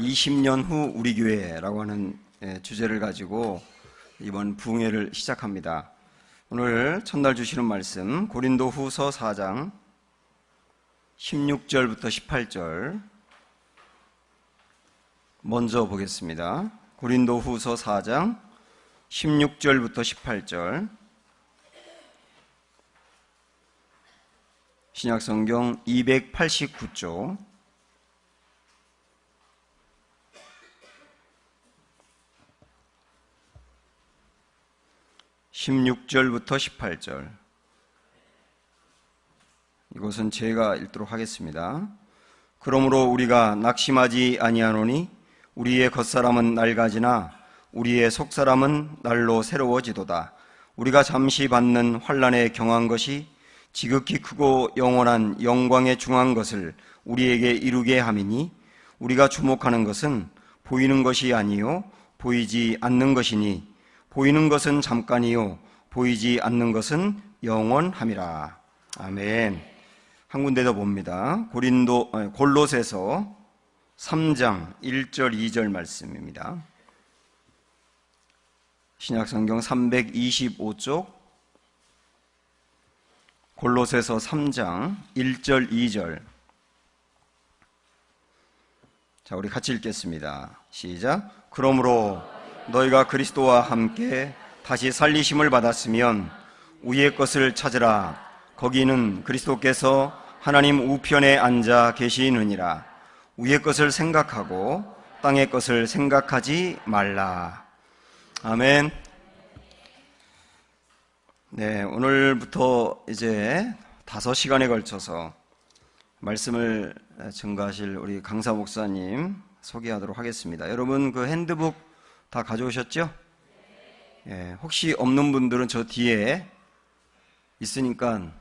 20년 후 우리 교회라고 하는 주제를 가지고 이번 부흥회를 시작합니다. 오늘 첫날 주시는 말씀 고린도후서 4장 16절부터 18절 먼저 보겠습니다. 고린도후서 4장 16절부터 18절 신약성경 289쪽 16절부터 18절 이것은 제가 읽도록 하겠습니다. 그러므로 우리가 낙심하지 아니하노니 우리의 겉사람은 낡아지나 우리의 속사람은 날로 새로워지도다. 우리가 잠시 받는 환난에 경한 것이 지극히 크고 영원한 영광에 중한 것을 우리에게 이루게 함이니 우리가 주목하는 것은 보이는 것이 아니요 보이지 않는 것이니 보이는 것은 잠깐이요 보이지 않는 것은 영원함이라. 아멘. 한 군데 더 봅니다. 골로새서 3장 1절 2절 말씀입니다. 신약성경 325쪽 골로새서 3장 1절 2절 자, 우리 같이 읽겠습니다. 시작. 그러므로 너희가 그리스도와 함께 다시 살리심을 받았으면 위의 것을 찾으라. 거기는 그리스도께서 하나님 우편에 앉아 계시느니라. 위의 것을 생각하고 땅의 것을 생각하지 말라. 아멘. 네, 오늘부터 이제 5시간에 걸쳐서 말씀을 증거하실 우리 강사 목사님 소개하도록 하겠습니다. 여러분 그 핸드북 다 가져오셨죠? 예, 혹시 없는 분들은 저 뒤에 있으니까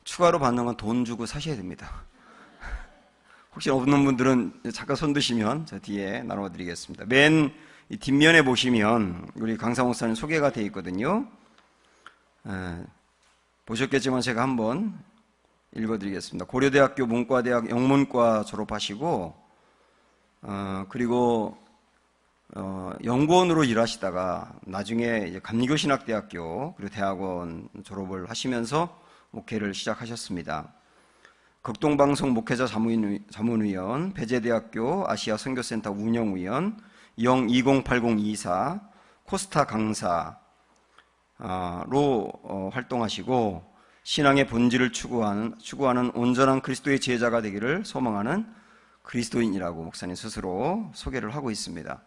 추가로 받는 건 돈 주고 사셔야 됩니다. 혹시 없는 분들은 잠깐 손 드시면 저 뒤에 나눠드리겠습니다. 맨 뒷면에 보시면 우리 강사 목사님 소개가 되어 있거든요. 보셨겠지만 제가 한번 읽어드리겠습니다. 고려대학교 문과대학 영문과 졸업하시고 그리고 연구원으로 일하시다가 나중에 이제 감리교신학대학교 그리고 대학원 졸업을 하시면서 목회를 시작하셨습니다. 극동방송 목회자 자문위원, 배재대학교 아시아 선교센터 운영위원, 영 208024 코스타 강사로 활동하시고 신앙의 본질을 추구하는 온전한 그리스도의 제자가 되기를 소망하는 그리스도인이라고 목사님 스스로 소개를 하고 있습니다.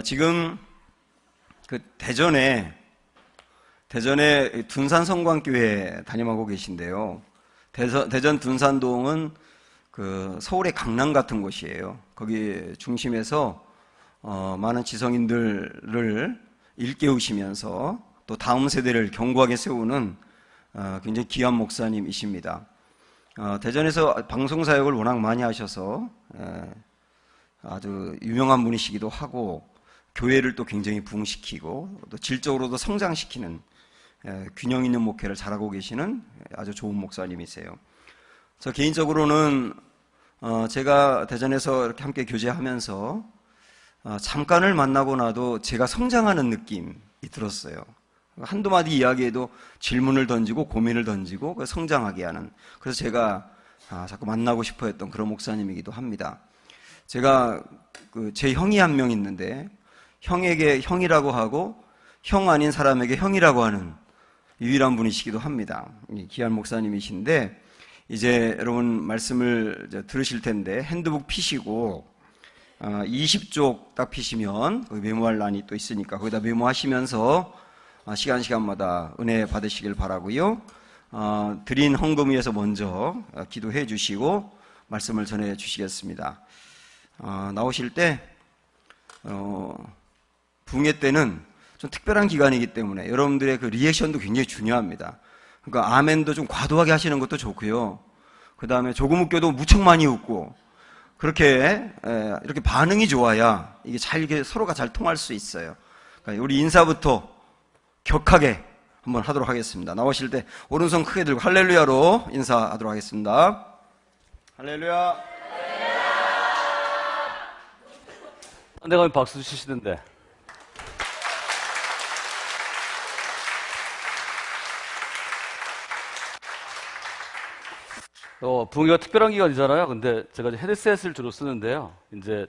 지금 그 대전에 둔산 성광교회 담임하고 계신데요. 대전 둔산동은 그 서울의 강남 같은 곳이에요. 거기 중심에서 많은 지성인들을 일깨우시면서 또 다음 세대를 견고하게 세우는 굉장히 귀한 목사님이십니다. 대전에서 방송사역을 워낙 많이 하셔서 아주 유명한 분이시기도 하고 교회를 또 굉장히 부흥시키고 또 질적으로도 성장시키는 균형 있는 목회를 잘하고 계시는 아주 좋은 목사님이세요. 저 개인적으로는 제가 대전에서 이렇게 함께 교제하면서 잠깐을 만나고 나도 제가 성장하는 느낌이 들었어요. 한두 마디 이야기에도 질문을 던지고 고민을 던지고 성장하게 하는, 그래서 제가 자꾸 만나고 싶어 했던 그런 목사님이기도 합니다. 제가 제 형이 한 명 있는데 형에게 형이라고 하고 형 아닌 사람에게 형이라고 하는 유일한 분이시기도 합니다. 귀한 목사님이신데 이제 여러분 말씀을 들으실 텐데 핸드북 피시고 20쪽 딱 피시면 메모할 란이 또 있으니까 거기다 메모하시면서 시간마다 은혜 받으시길 바라고요. 드린 헌금 위해서 먼저 기도해 주시고 말씀을 전해 주시겠습니다. 나오실 때 부흥회 때는 좀 특별한 기간이기 때문에 여러분들의 그 리액션도 굉장히 중요합니다. 그러니까 아멘도 좀 과도하게 하시는 것도 좋고요. 그 다음에 조금 웃겨도 무척 많이 웃고 그렇게 이렇게 반응이 좋아야 이게 서로가 잘 통할 수 있어요. 그러니까 우리 인사부터 격하게 한번 하도록 하겠습니다. 나오실 때 오른손 크게 들고 할렐루야로 인사하도록 하겠습니다. 할렐루야. 내가 박수 치시던데. 부흥회가 특별한 기간이잖아요. 근데 제가 이제 헤드셋을 주로 쓰는데요. 이제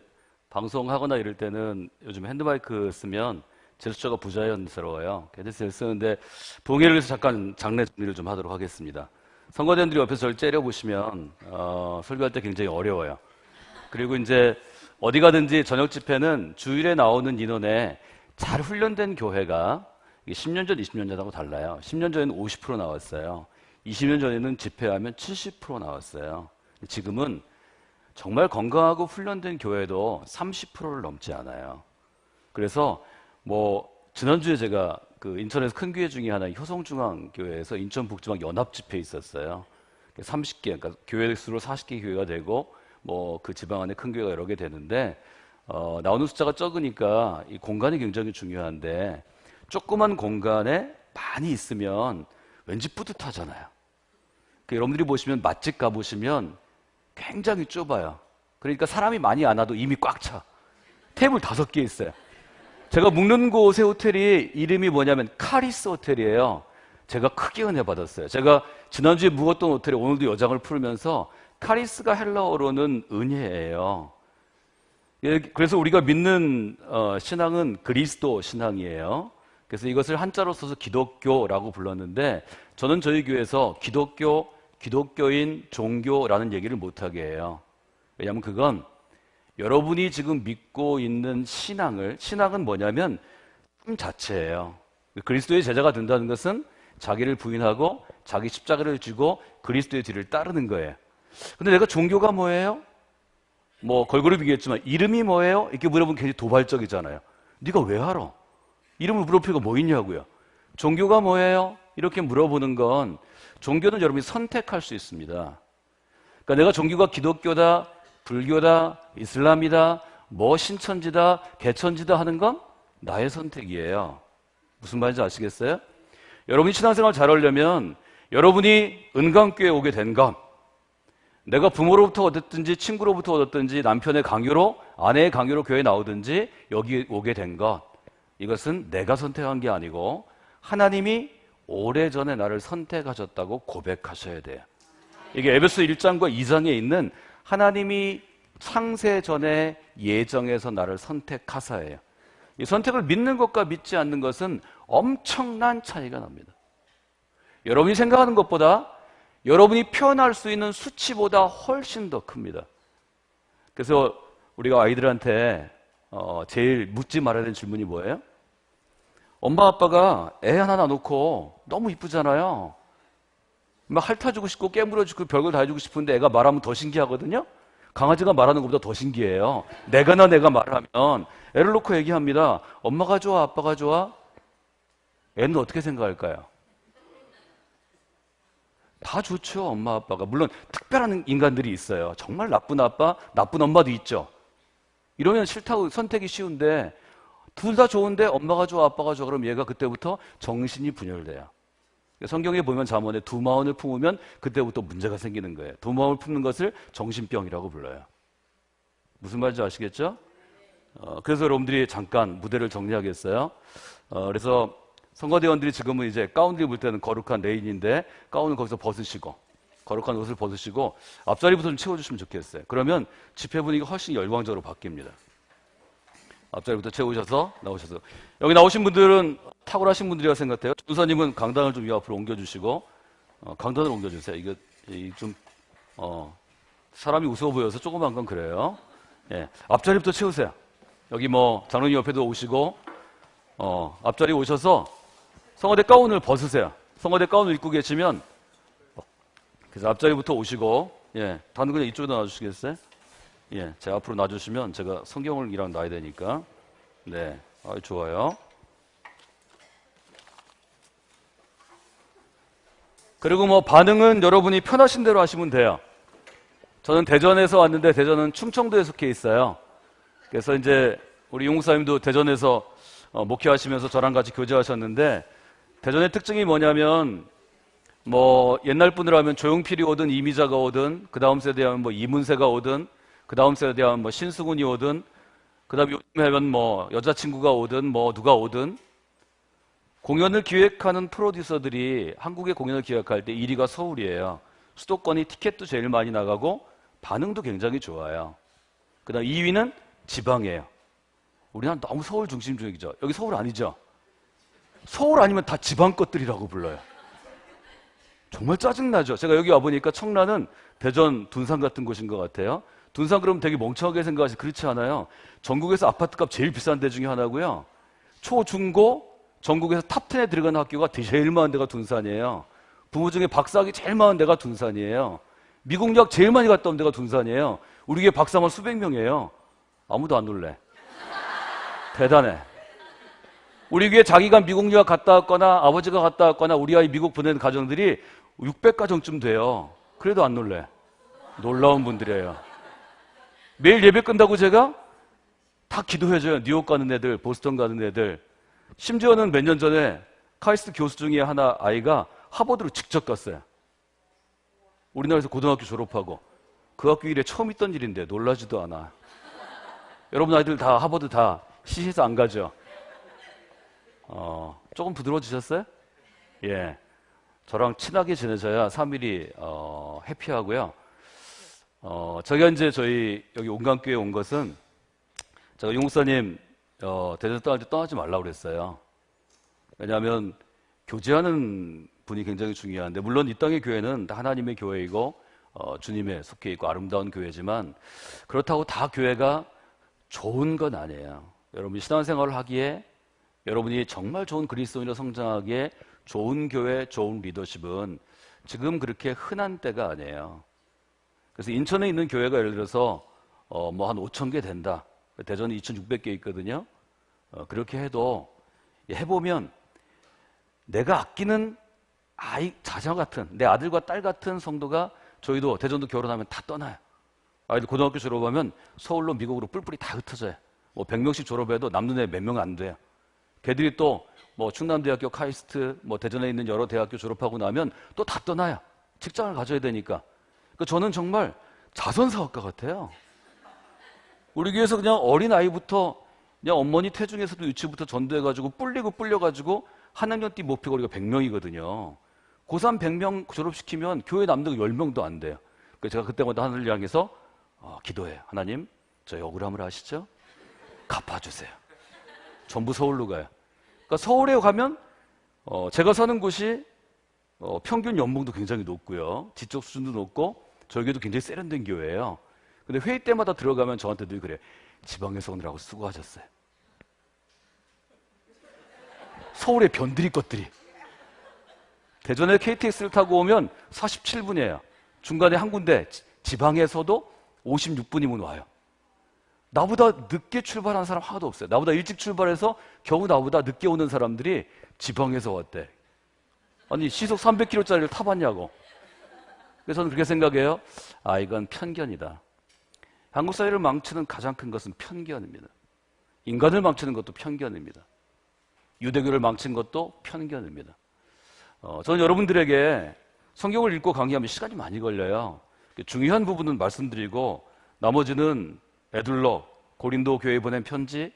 방송하거나 이럴 때는 요즘 핸드마이크 쓰면 제스처가 부자연스러워요. 헤드셋을 쓰는데 부흥회를 위해서 잠깐 장례 정리를 좀 하도록 하겠습니다. 선거대원들이 옆에서 저를 째려보시면 설교할 때 굉장히 어려워요. 그리고 이제 어디 가든지 저녁 집회는 주일에 나오는 인원에 잘 훈련된 교회가 10년 전, 20년 전하고 달라요. 10년 전에는 50% 나왔어요. 20년 전에는 집회하면 70% 나왔어요. 지금은 정말 건강하고 훈련된 교회도 30%를 넘지 않아요. 그래서 지난주에 제가 그 인천에서 큰 교회 중에 하나 효성중앙교회에서 인천 북지방 연합 집회 있었어요. 30개, 그러니까 교회 수로 40개 교회가 되고 그 지방 안에 큰 교회가 여러 개 되는데 나오는 숫자가 적으니까 이 공간이 굉장히 중요한데 조그만 공간에 많이 있으면 왠지 뿌듯하잖아요. 여러분들이 보시면 맛집 가보시면 굉장히 좁아요. 그러니까 사람이 많이 안 와도 이미 꽉 차. 테이블 5개 있어요. 제가 묵는 곳의 호텔이 이름이 뭐냐면 카리스 호텔이에요. 제가 크게 은혜 받았어요. 제가 지난주에 묵었던 호텔에 오늘도 여장을 풀면서 카리스가 헬라어로는 은혜예요. 그래서 우리가 믿는 신앙은 그리스도 신앙이에요. 그래서 이것을 한자로 써서 기독교라고 불렀는데 저는 저희 교회에서 기독교인 종교라는 얘기를 못하게 해요. 왜냐하면 그건 여러분이 지금 믿고 있는 신앙은 뭐냐면 삶 자체예요. 그리스도의 제자가 된다는 것은 자기를 부인하고 자기 십자가를 쥐고 그리스도의 뒤를 따르는 거예요. 근데 내가 종교가 뭐예요? 걸그룹이겠지만 이름이 뭐예요? 이렇게 물어보면 굉장히 도발적이잖아요. 네가 왜 알아? 이름을 물어볼 필요가 뭐 있냐고요. 종교가 뭐예요? 이렇게 물어보는 건 종교는 여러분이 선택할 수 있습니다. 그러니까 내가 종교가 기독교다, 불교다, 이슬람이다, 신천지다, 개천지다 하는 건 나의 선택이에요. 무슨 말인지 아시겠어요? 여러분이 신앙생활 잘하려면 여러분이 은강교회에 오게 된 건 내가 부모로부터 얻었든지 친구로부터 얻었든지 남편의 강요로 아내의 강요로 교회에 나오든지 여기 오게 된 것 이것은 내가 선택한 게 아니고 하나님이 오래전에 나를 선택하셨다고 고백하셔야 돼요. 이게 에베소 1장과 2장에 있는 하나님이 창세 전에 예정해서 나를 선택하사예요. 이 선택을 믿는 것과 믿지 않는 것은 엄청난 차이가 납니다. 여러분이 생각하는 것보다 여러분이 표현할 수 있는 수치보다 훨씬 더 큽니다. 그래서 우리가 아이들한테 제일 묻지 말아야 되는 질문이 뭐예요? 엄마 아빠가 애 하나 놔놓고 너무 이쁘잖아요. 막 핥아주고 싶고 깨물어주고 별걸 다 해주고 싶은데 애가 말하면 더 신기하거든요. 강아지가 말하는 것보다 더 신기해요. 내가 말하면 애를 놓고 얘기합니다. 엄마가 좋아 아빠가 좋아? 애는 어떻게 생각할까요? 다 좋죠. 엄마 아빠가. 물론 특별한 인간들이 있어요. 정말 나쁜 아빠 나쁜 엄마도 있죠. 이러면 싫다고 선택이 쉬운데 둘 다 좋은데 엄마가 좋아 아빠가 좋아 그럼 얘가 그때부터 정신이 분열돼요. 성경에 보면 잠언에 두 마음을 품으면 그때부터 문제가 생기는 거예요. 두 마음을 품는 것을 정신병이라고 불러요. 무슨 말인지 아시겠죠? 그래서 여러분들이 잠깐 무대를 정리하겠어요. 그래서 선거대원들이 지금은 이제 가운을 입을 때는 거룩한 레인인데 가운을 거기서 벗으시고 거룩한 옷을 벗으시고 앞자리부터 좀 채워주시면 좋겠어요. 그러면 집회 분위기가 훨씬 열광적으로 바뀝니다. 앞자리부터 채우셔서 나오셔서 여기 나오신 분들은 탁월하신 분들이라고 생각해요. 전사님은 강단을 좀 이 앞으로 옮겨주시고 강단을 옮겨주세요. 이게 좀 사람이 우스워 보여서 조그만 건 그래요. 예, 앞자리부터 채우세요. 여기 장로님 옆에도 오시고 앞자리 오셔서 성화대 가운을 벗으세요. 성화대 가운을 입고 계시면 그래서 앞자리부터 오시고 다들 그냥 이쪽에다 놔주시겠어요? 예, 제 앞으로 놔주시면 제가 성경을 이랑 놔야 되니까. 네, 좋아요. 그리고 반응은 여러분이 편하신 대로 하시면 돼요. 저는 대전에서 왔는데 대전은 충청도에 속해 있어요. 그래서 이제 우리 용국사님도 대전에서 목회하시면서 저랑 같이 교제하셨는데 대전의 특징이 뭐냐면 옛날 분으로 하면 조용필이 오든 이미자가 오든 그 다음 세대에 하면 이문세가 오든 그 다음 세대에 하면 신승훈이 오든 그다음에 요즘 하면 뭐 여자친구가 오든 뭐 누가 오든 공연을 기획하는 프로듀서들이 한국의 공연을 기획할 때 1위가 서울이에요. 수도권이 티켓도 제일 많이 나가고 반응도 굉장히 좋아요. 그다음 2위는 지방이에요. 우리나라 너무 서울 중심적이죠. 여기 서울 아니죠? 서울 아니면 다 지방 것들이라고 불러요. 정말 짜증나죠. 제가 여기 와보니까 청라는 대전, 둔산 같은 곳인 것 같아요. 둔산 그러면 되게 멍청하게 생각하지 그렇지 않아요. 전국에서 아파트값 제일 비싼 데 중에 하나고요. 초, 중, 고 전국에서 탑10에 들어가는 학교가 제일 많은 데가 둔산이에요. 부모 중에 박사학위 제일 많은 데가 둔산이에요. 미국 유학 제일 많이 갔다 온 데가 둔산이에요. 우리 교회 박사만 수백 명이에요. 아무도 안 놀래. 대단해. 우리 교회 자기가 미국 유학 갔다 왔거나 아버지가 갔다 왔거나 우리 아이 미국 보낸 가정들이 600가정쯤 돼요. 그래도 안 놀래. 놀라운 분들이에요. 매일 예배 끝나고 제가 다 기도해줘요. 뉴욕 가는 애들, 보스턴 가는 애들. 심지어는 몇 년 전에 카이스트 교수 중에 하나 아이가 하버드로 직접 갔어요. 우리나라에서 고등학교 졸업하고 그 학교 일에 처음 있던 일인데 놀라지도 않아. 여러분 아이들 다 하버드 다 시시해서 안 가죠? 조금 부드러워지셨어요? 예. 저랑 친하게 지내셔야 3일이 해피하고요. 저희가 이제 저희 여기 온강교회 온 것은 제가 용 목사님 대전 떠날 때 떠나지 말라고 그랬어요. 왜냐하면 교제하는 분이 굉장히 중요한데 물론 이 땅의 교회는 다 하나님의 교회이고 주님의 속해 있고 아름다운 교회지만 그렇다고 다 교회가 좋은 건 아니에요. 여러분이 신앙생활을 하기에 여러분이 정말 좋은 그리스도인으로 성장하기에 좋은 교회, 좋은 리더십은 지금 그렇게 흔한 때가 아니에요. 그래서 인천에 있는 교회가 예를 들어서 뭐 한 5천 개 된다. 대전에 2,600개 있거든요. 그렇게 해도 해보면 내가 아끼는 아이, 자녀 같은 내 아들과 딸 같은 성도가 저희도 대전도 결혼하면 다 떠나요. 아이들 고등학교 졸업하면 서울로 미국으로 뿔뿔이 다 흩어져요. 뭐 100명씩 졸업해도 남는 애 몇 명 안 돼요. 걔들이 또 뭐 충남대학교, 카이스트, 뭐 대전에 있는 여러 대학교 졸업하고 나면 또 다 떠나요. 직장을 가져야 되니까. 그러니까 저는 정말 자선사업가 같아요. 우리 교회에서 그냥 어린 아이부터 그냥 어머니 태중에서도 유치부터 전도해가지고 뿔려가지고 한 학년 띠 목표거리가 100명이거든요. 고3 100명 졸업시키면 교회 남는 10명도 안 돼요. 그래서 제가 그때마다 하늘을 향해서 기도해요. 하나님, 저희 억울함을 아시죠? 갚아주세요. 전부 서울로 가요. 그러니까 서울에 가면 제가 사는 곳이 평균 연봉도 굉장히 높고요. 지적 수준도 높고 저희 교회도 굉장히 세련된 교회예요. 근데 회의 때마다 들어가면 저한테 늘 그래요. 지방에서 오느라고 수고하셨어요. 서울의 변두리 것들이. 대전에 KTX를 타고 오면 47분이에요. 중간에 한 군데 지방에서도 56분이면 와요. 나보다 늦게 출발한 사람 하나도 없어요. 나보다 일찍 출발해서 겨우 나보다 늦게 오는 사람들이 지방에서 왔대. 아니 시속 300km짜리를 타봤냐고. 그래서 저는 그렇게 생각해요. 이건 편견이다. 한국 사회를 망치는 가장 큰 것은 편견입니다. 인간을 망치는 것도 편견입니다. 유대교를 망친 것도 편견입니다. 저는 여러분들에게 성경을 읽고 강의하면 시간이 많이 걸려요. 중요한 부분은 말씀드리고 나머지는 에둘러, 고린도 교회에 보낸 편지,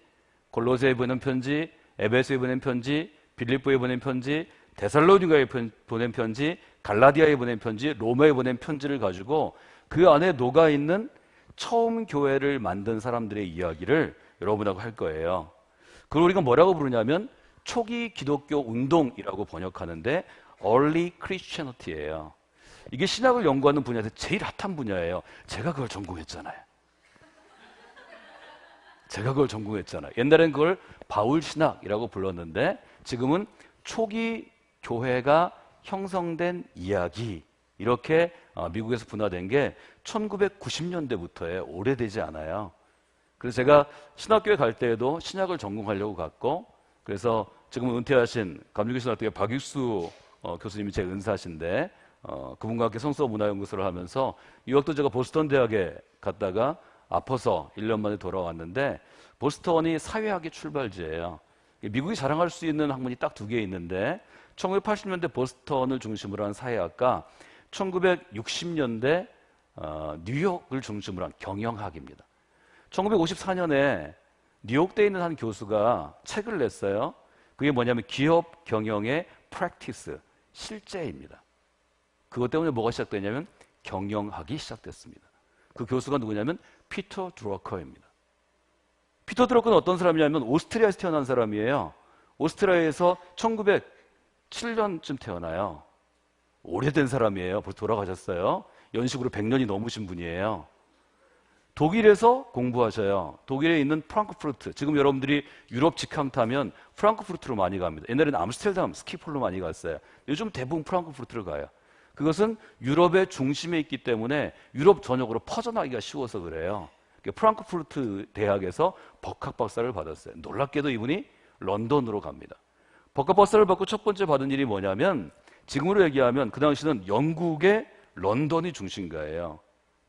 골로새에 보낸 편지, 에베소에 보낸 편지, 빌립보에 보낸 편지, 데살로니가에 보낸 편지, 갈라디아에 보낸 편지, 로마에 보낸 편지를 가지고 그 안에 녹아있는 처음 교회를 만든 사람들의 이야기를 여러분하고 할 거예요. 그걸 우리가 뭐라고 부르냐면 초기 기독교 운동이라고 번역하는데 Early Christianity예요. 이게 신학을 연구하는 분야에서 제일 핫한 분야예요. 제가 그걸 전공했잖아요. 옛날엔 그걸 바울신학이라고 불렀는데 지금은 초기 교회가 형성된 이야기 이렇게 미국에서 분화된 게 1990년대부터예요. 오래되지 않아요. 그래서 제가 신학교에 갈 때에도 신학을 전공하려고 갔고 그래서 지금 은퇴하신 감리교신학교의 박익수 교수님이 제 은사신데 그분과 함께 성서문화연구소를 하면서 유학도 제가 보스턴 대학에 갔다가 아파서 1년 만에 돌아왔는데 보스턴이 사회학의 출발지예요. 미국이 자랑할 수 있는 학문이 딱 2개 있는데 1980년대 보스턴을 중심으로 한 사회학과 1960년대 뉴욕을 중심으로 한 경영학입니다. 1954년에 뉴욕대에 있는 한 교수가 책을 냈어요. 그게 뭐냐면 기업 경영의 프랙티스, 실제입니다. 그것 때문에 뭐가 시작되냐면 경영학이 시작됐습니다. 그 교수가 누구냐면 피터 드러커입니다. 피터 드러커는 어떤 사람이냐면 오스트리아에서 태어난 사람이에요. 오스트리아에서 1907년쯤 태어나요. 오래된 사람이에요. 벌써 돌아가셨어요. 연식으로 100년이 넘으신 분이에요. 독일에서 공부하셔요. 독일에 있는 프랑크푸르트. 지금 여러분들이 유럽 직항 타면 프랑크푸르트로 많이 갑니다. 옛날에는 암스테르담 스키폴로 많이 갔어요. 요즘 대부분 프랑크푸르트를 가요. 그것은 유럽의 중심에 있기 때문에 유럽 전역으로 퍼져나기가 쉬워서 그래요. 프랑크푸르트 대학에서 법학 박사를 받았어요. 놀랍게도 이분이 런던으로 갑니다. 법학 박사를 받고 첫 번째 받은 일이 뭐냐면, 지금으로 얘기하면 그 당시는 영국의 런던이 중심가예요.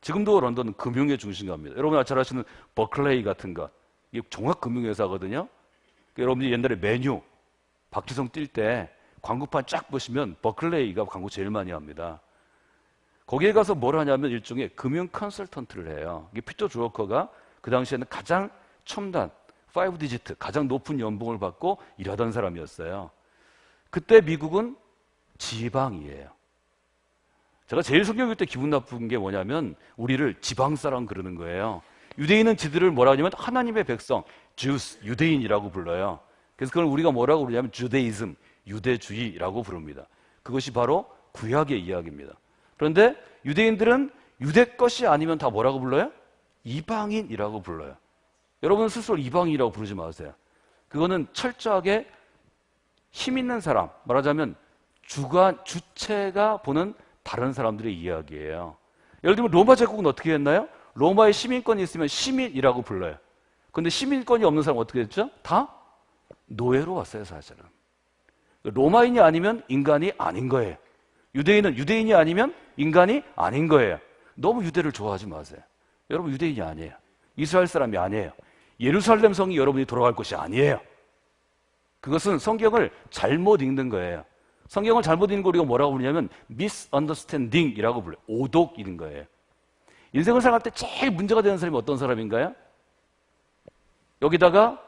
지금도 런던은 금융의 중심가입니다. 여러분 잘 아시는 버클레이 같은 것, 이게 종합금융회사거든요. 여러분들이 옛날에 메뉴, 박지성 뛸 때 광고판 쫙 보시면 버클레이가 광고 제일 많이 합니다. 거기에 가서 뭘 하냐면 일종의 금융 컨설턴트를 해요. 이게 피터 드러커가 그 당시에는 가장 첨단, 5디지트, 가장 높은 연봉을 받고 일하던 사람이었어요. 그때 미국은 지방이에요. 제가 제일 성경 읽을 때 기분 나쁜 게 뭐냐면 우리를 지방 사람 그러는 거예요. 유대인은 지들을 뭐라 하냐면 하나님의 백성, 주스, 유대인이라고 불러요. 그래서 그걸 우리가 뭐라고 부르냐면 주데이즘, 유대주의라고 부릅니다. 그것이 바로 구약의 이야기입니다. 그런데 유대인들은 유대 것이 아니면 다 뭐라고 불러요? 이방인이라고 불러요. 여러분 스스로 이방인이라고 부르지 마세요. 그거는 철저하게 힘 있는 사람, 말하자면 주체가 보는 다른 사람들의 이야기예요. 예를 들면 로마 제국은 어떻게 했나요? 로마에 시민권이 있으면 시민이라고 불러요. 그런데 시민권이 없는 사람은 어떻게 됐죠? 다 노예로 왔어요, 사실은. 로마인이 아니면 인간이 아닌 거예요. 유대인은 유대인이 아니면 인간이 아닌 거예요. 너무 유대를 좋아하지 마세요. 여러분 유대인이 아니에요. 이스라엘 사람이 아니에요. 예루살렘 성이 여러분이 돌아갈 것이 아니에요. 그것은 성경을 잘못 읽는 거예요. 성경을 잘못 읽는 거 우리가 뭐라고 부르냐면 misunderstanding이라고 불러요. 오독인 거예요. 인생을 살아갈 때 제일 문제가 되는 사람이 어떤 사람인가요? 여기다가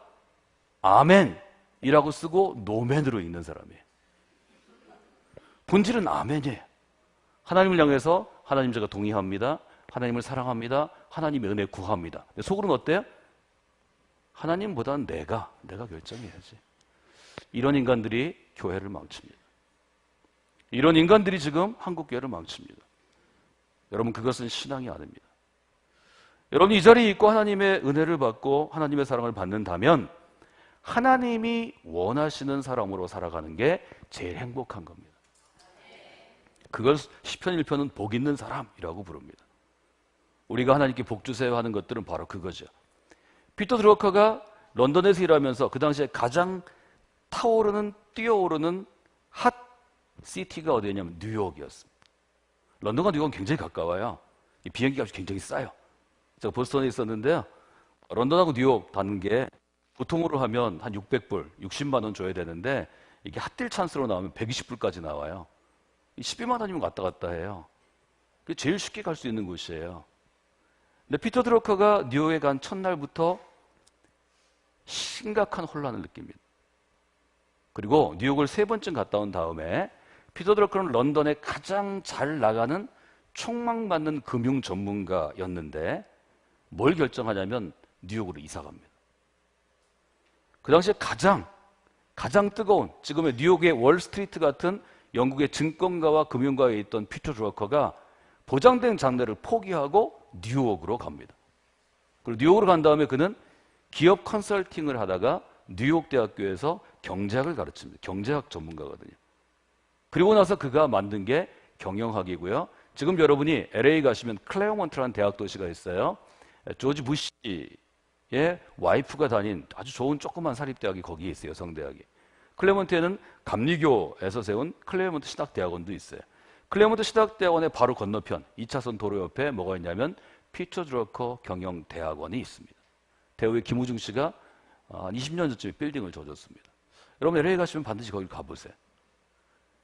아멘이라고 쓰고 노멘으로 읽는 사람이에요. 본질은 아멘이에요. 하나님을 향해서 하나님 제가 동의합니다. 하나님을 사랑합니다. 하나님의 은혜 구합니다. 속으로는 어때요? 하나님보다는 내가 결정해야지. 이런 인간들이 교회를 망칩니다. 이런 인간들이 지금 한국 교회를 망칩니다. 여러분 그것은 신앙이 아닙니다. 여러분 이 자리에 있고 하나님의 은혜를 받고 하나님의 사랑을 받는다면 하나님이 원하시는 사람으로 살아가는 게 제일 행복한 겁니다. 그걸 시편 1편은 복 있는 사람이라고 부릅니다. 우리가 하나님께 복 주세요 하는 것들은 바로 그거죠. 피터 드러커가 런던에서 일하면서 그 당시에 가장 타오르는 뛰어오르는 핫 시티가 어디였냐면 뉴욕이었습니다. 런던과 뉴욕은 굉장히 가까워요. 비행기 값이 굉장히 싸요. 제가 보스턴에 있었는데요. 런던하고 뉴욕 가는 게 보통으로 하면 한 600불, 60만 원 줘야 되는데 이게 핫딜 찬스로 나오면 120불까지 나와요. 12만 원이면 왔다 갔다 해요. 그게 제일 쉽게 갈 수 있는 곳이에요. 근데 피터 드러커가 뉴욕에 간 첫날부터 심각한 혼란을 느낍니다. 그리고 뉴욕을 3번쯤 갔다 온 다음에 피터 드러커는 런던에 가장 잘 나가는 촉망받는 금융 전문가였는데 뭘 결정하냐면 뉴욕으로 이사 갑니다. 그 당시에 가장 뜨거운 지금의 뉴욕의 월스트리트 같은 영국의 증권가와 금융가에 있던 피터 드러커가 보장된 장래를 포기하고 뉴욕으로 갑니다. 그리고 뉴욕으로 간 다음에 그는 기업 컨설팅을 하다가 뉴욕 대학교에서 경제학을 가르칩니다. 경제학 전문가거든요. 그리고 나서 그가 만든 게 경영학이고요. 지금 여러분이 LA 가시면 클레어몬트라는 대학 도시가 있어요. 조지 부시의 와이프가 다닌 아주 좋은 조그만 사립대학이 거기에 있어요. 여성대학이. 클레몬트에는 감리교에서 세운 클레몬트 신학대학원도 있어요. 클레몬트 신학대학원의 바로 건너편 2차선 도로 옆에 뭐가 있냐면 피터 드러커 경영대학원이 있습니다. 대우의 김우중 씨가 한 20년 전쯤에 빌딩을 줘줬습니다. 여러분 LA 가시면 반드시 거기 가보세요.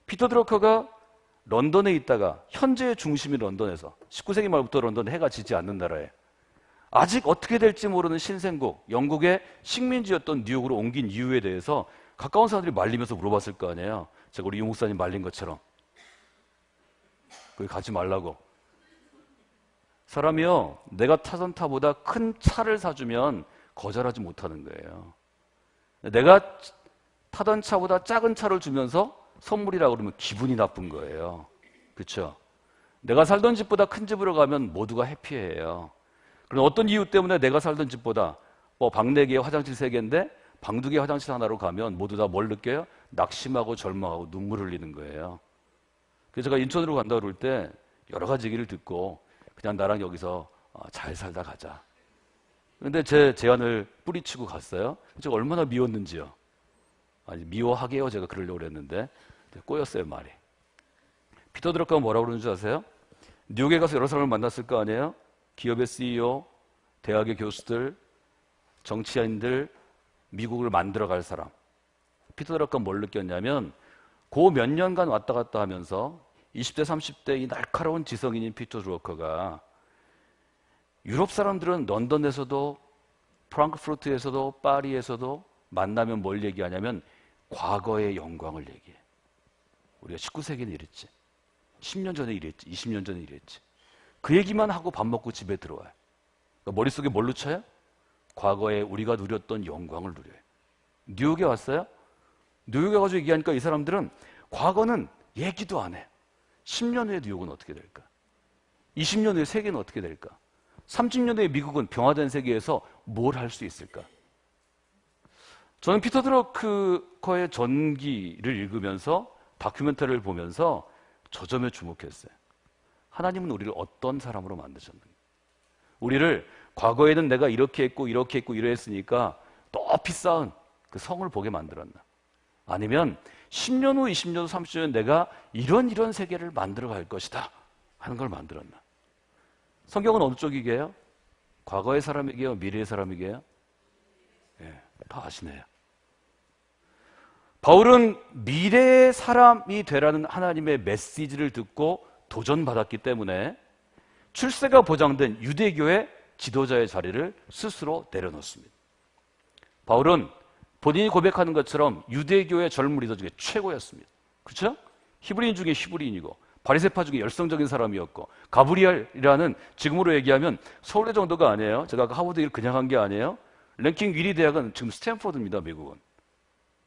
피터 드러커가 런던에 있다가 현재의 중심인 런던에서 19세기 말부터 런던에 해가 지지 않는 나라에 아직 어떻게 될지 모르는 신생국, 영국의 식민지였던 뉴욕으로 옮긴 이유에 대해서 가까운 사람들이 말리면서 물어봤을 거 아니에요. 제가 우리 유 목사님 말린 것처럼. 거기 가지 말라고. 사람이요, 내가 타던 차보다 큰 차를 사주면 거절하지 못하는 거예요. 내가 타던 차보다 작은 차를 주면서 선물이라고 그러면 기분이 나쁜 거예요. 그렇죠? 내가 살던 집보다 큰 집으로 가면 모두가 해피해요. 그럼 어떤 이유 때문에 내가 살던 집보다 방 4개에 화장실 3개인데 방 2개에 화장실 하나로 가면 모두 다 뭘 느껴요? 낙심하고 절망하고 눈물 흘리는 거예요. 그래서 제가 인천으로 간다 그럴 때 여러 가지 얘기를 듣고 그냥 나랑 여기서 잘 살다 가자. 그런데 제 제안을 뿌리치고 갔어요. 제가 얼마나 미웠는지요. 아니, 미워하게요. 제가 그러려고 그랬는데 꼬였어요, 말이. 피터 드러커가 뭐라고 그러는 줄 아세요? 뉴욕에 가서 여러 사람을 만났을 거 아니에요? 기업의 CEO, 대학의 교수들, 정치인들, 미국을 만들어갈 사람. 피터 드러커가 뭘 느꼈냐면 그 몇 년간 왔다 갔다 하면서 20대, 30대 이 날카로운 지성인인 피터 드러커가 유럽 사람들은 런던에서도 프랑크푸르트에서도 파리에서도 만나면 뭘 얘기하냐면 과거의 영광을 얘기해. 우리가 19세기는 이랬지. 10년 전에 이랬지. 20년 전에 이랬지. 그 얘기만 하고 밥 먹고 집에 들어와요. 그러니까 머릿속에 뭘로 쳐요? 과거에 우리가 누렸던 영광을 누려요. 뉴욕에 왔어요? 뉴욕에 가서 얘기하니까 이 사람들은 과거는 얘기도 안 해. 10년 후에 뉴욕은 어떻게 될까? 20년 후에 세계는 어떻게 될까? 30년 후에 미국은 병화된 세계에서 뭘 할 수 있을까? 저는 피터 드러커의 전기를 읽으면서 다큐멘터리를 보면서 저 점에 주목했어요. 하나님은 우리를 어떤 사람으로 만드셨는가? 우리를 과거에는 내가 이렇게 했고 이렇게 했고 이러했으니까 높이 쌓은 그 성을 보게 만들었나? 아니면 10년 후, 20년 후, 30년 후 내가 이런 세계를 만들어 갈 것이다 하는 걸 만들었나? 성경은 어느 쪽이게요? 과거의 사람이게요? 미래의 사람이게요? 예, 다 아시네요. 바울은 미래의 사람이 되라는 하나님의 메시지를 듣고 도전받았기 때문에 출세가 보장된 유대교의 지도자의 자리를 스스로 내려놓습니다. 바울은 본인이 고백하는 것처럼 유대교의 젊은 리더 중에 최고였습니다. 그렇죠? 히브리인 중에 히브리인이고 바리새파 중에 열성적인 사람이었고 가브리엘이라는 지금으로 얘기하면 서울대 정도가 아니에요. 제가 아까 하버드를 그냥 한 게 아니에요. 랭킹 1위 대학은 지금 스탠포드입니다. 미국은.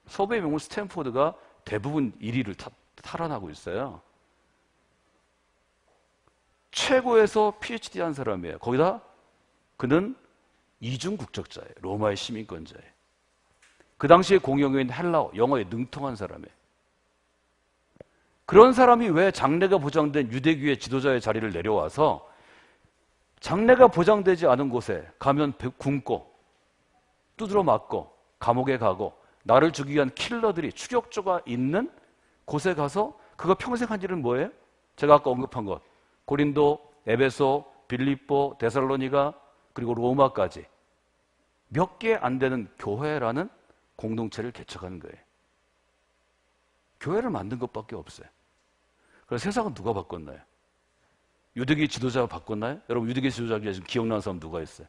서부의 명문 스탠포드가 대부분 1위를 탈환하고 있어요. 최고에서 PhD 한 사람이에요. 거기다 그는 이중 국적자예요. 로마의 시민권자예요. 그 당시에 공용어인 헬라어, 영어에 능통한 사람이에요. 그런 사람이 왜 장래가 보장된 유대교의 지도자의 자리를 내려와서 장래가 보장되지 않은 곳에 가면 굶고 두드러 맞고 감옥에 가고 나를 죽이기 위한 킬러들이 추격조가 있는 곳에 가서 그가 평생 한 일은 뭐예요? 제가 아까 언급한 것. 고린도, 에베소, 빌립보, 데살로니가 그리고 로마까지 몇 개 안 되는 교회라는 공동체를 개척하는 거예요. 교회를 만든 것밖에 없어요. 그래서 세상은 누가 바꿨나요? 유대교 지도자가 바꿨나요? 여러분 유대교 지도자 중에 지금 기억나는 사람 누가 있어요?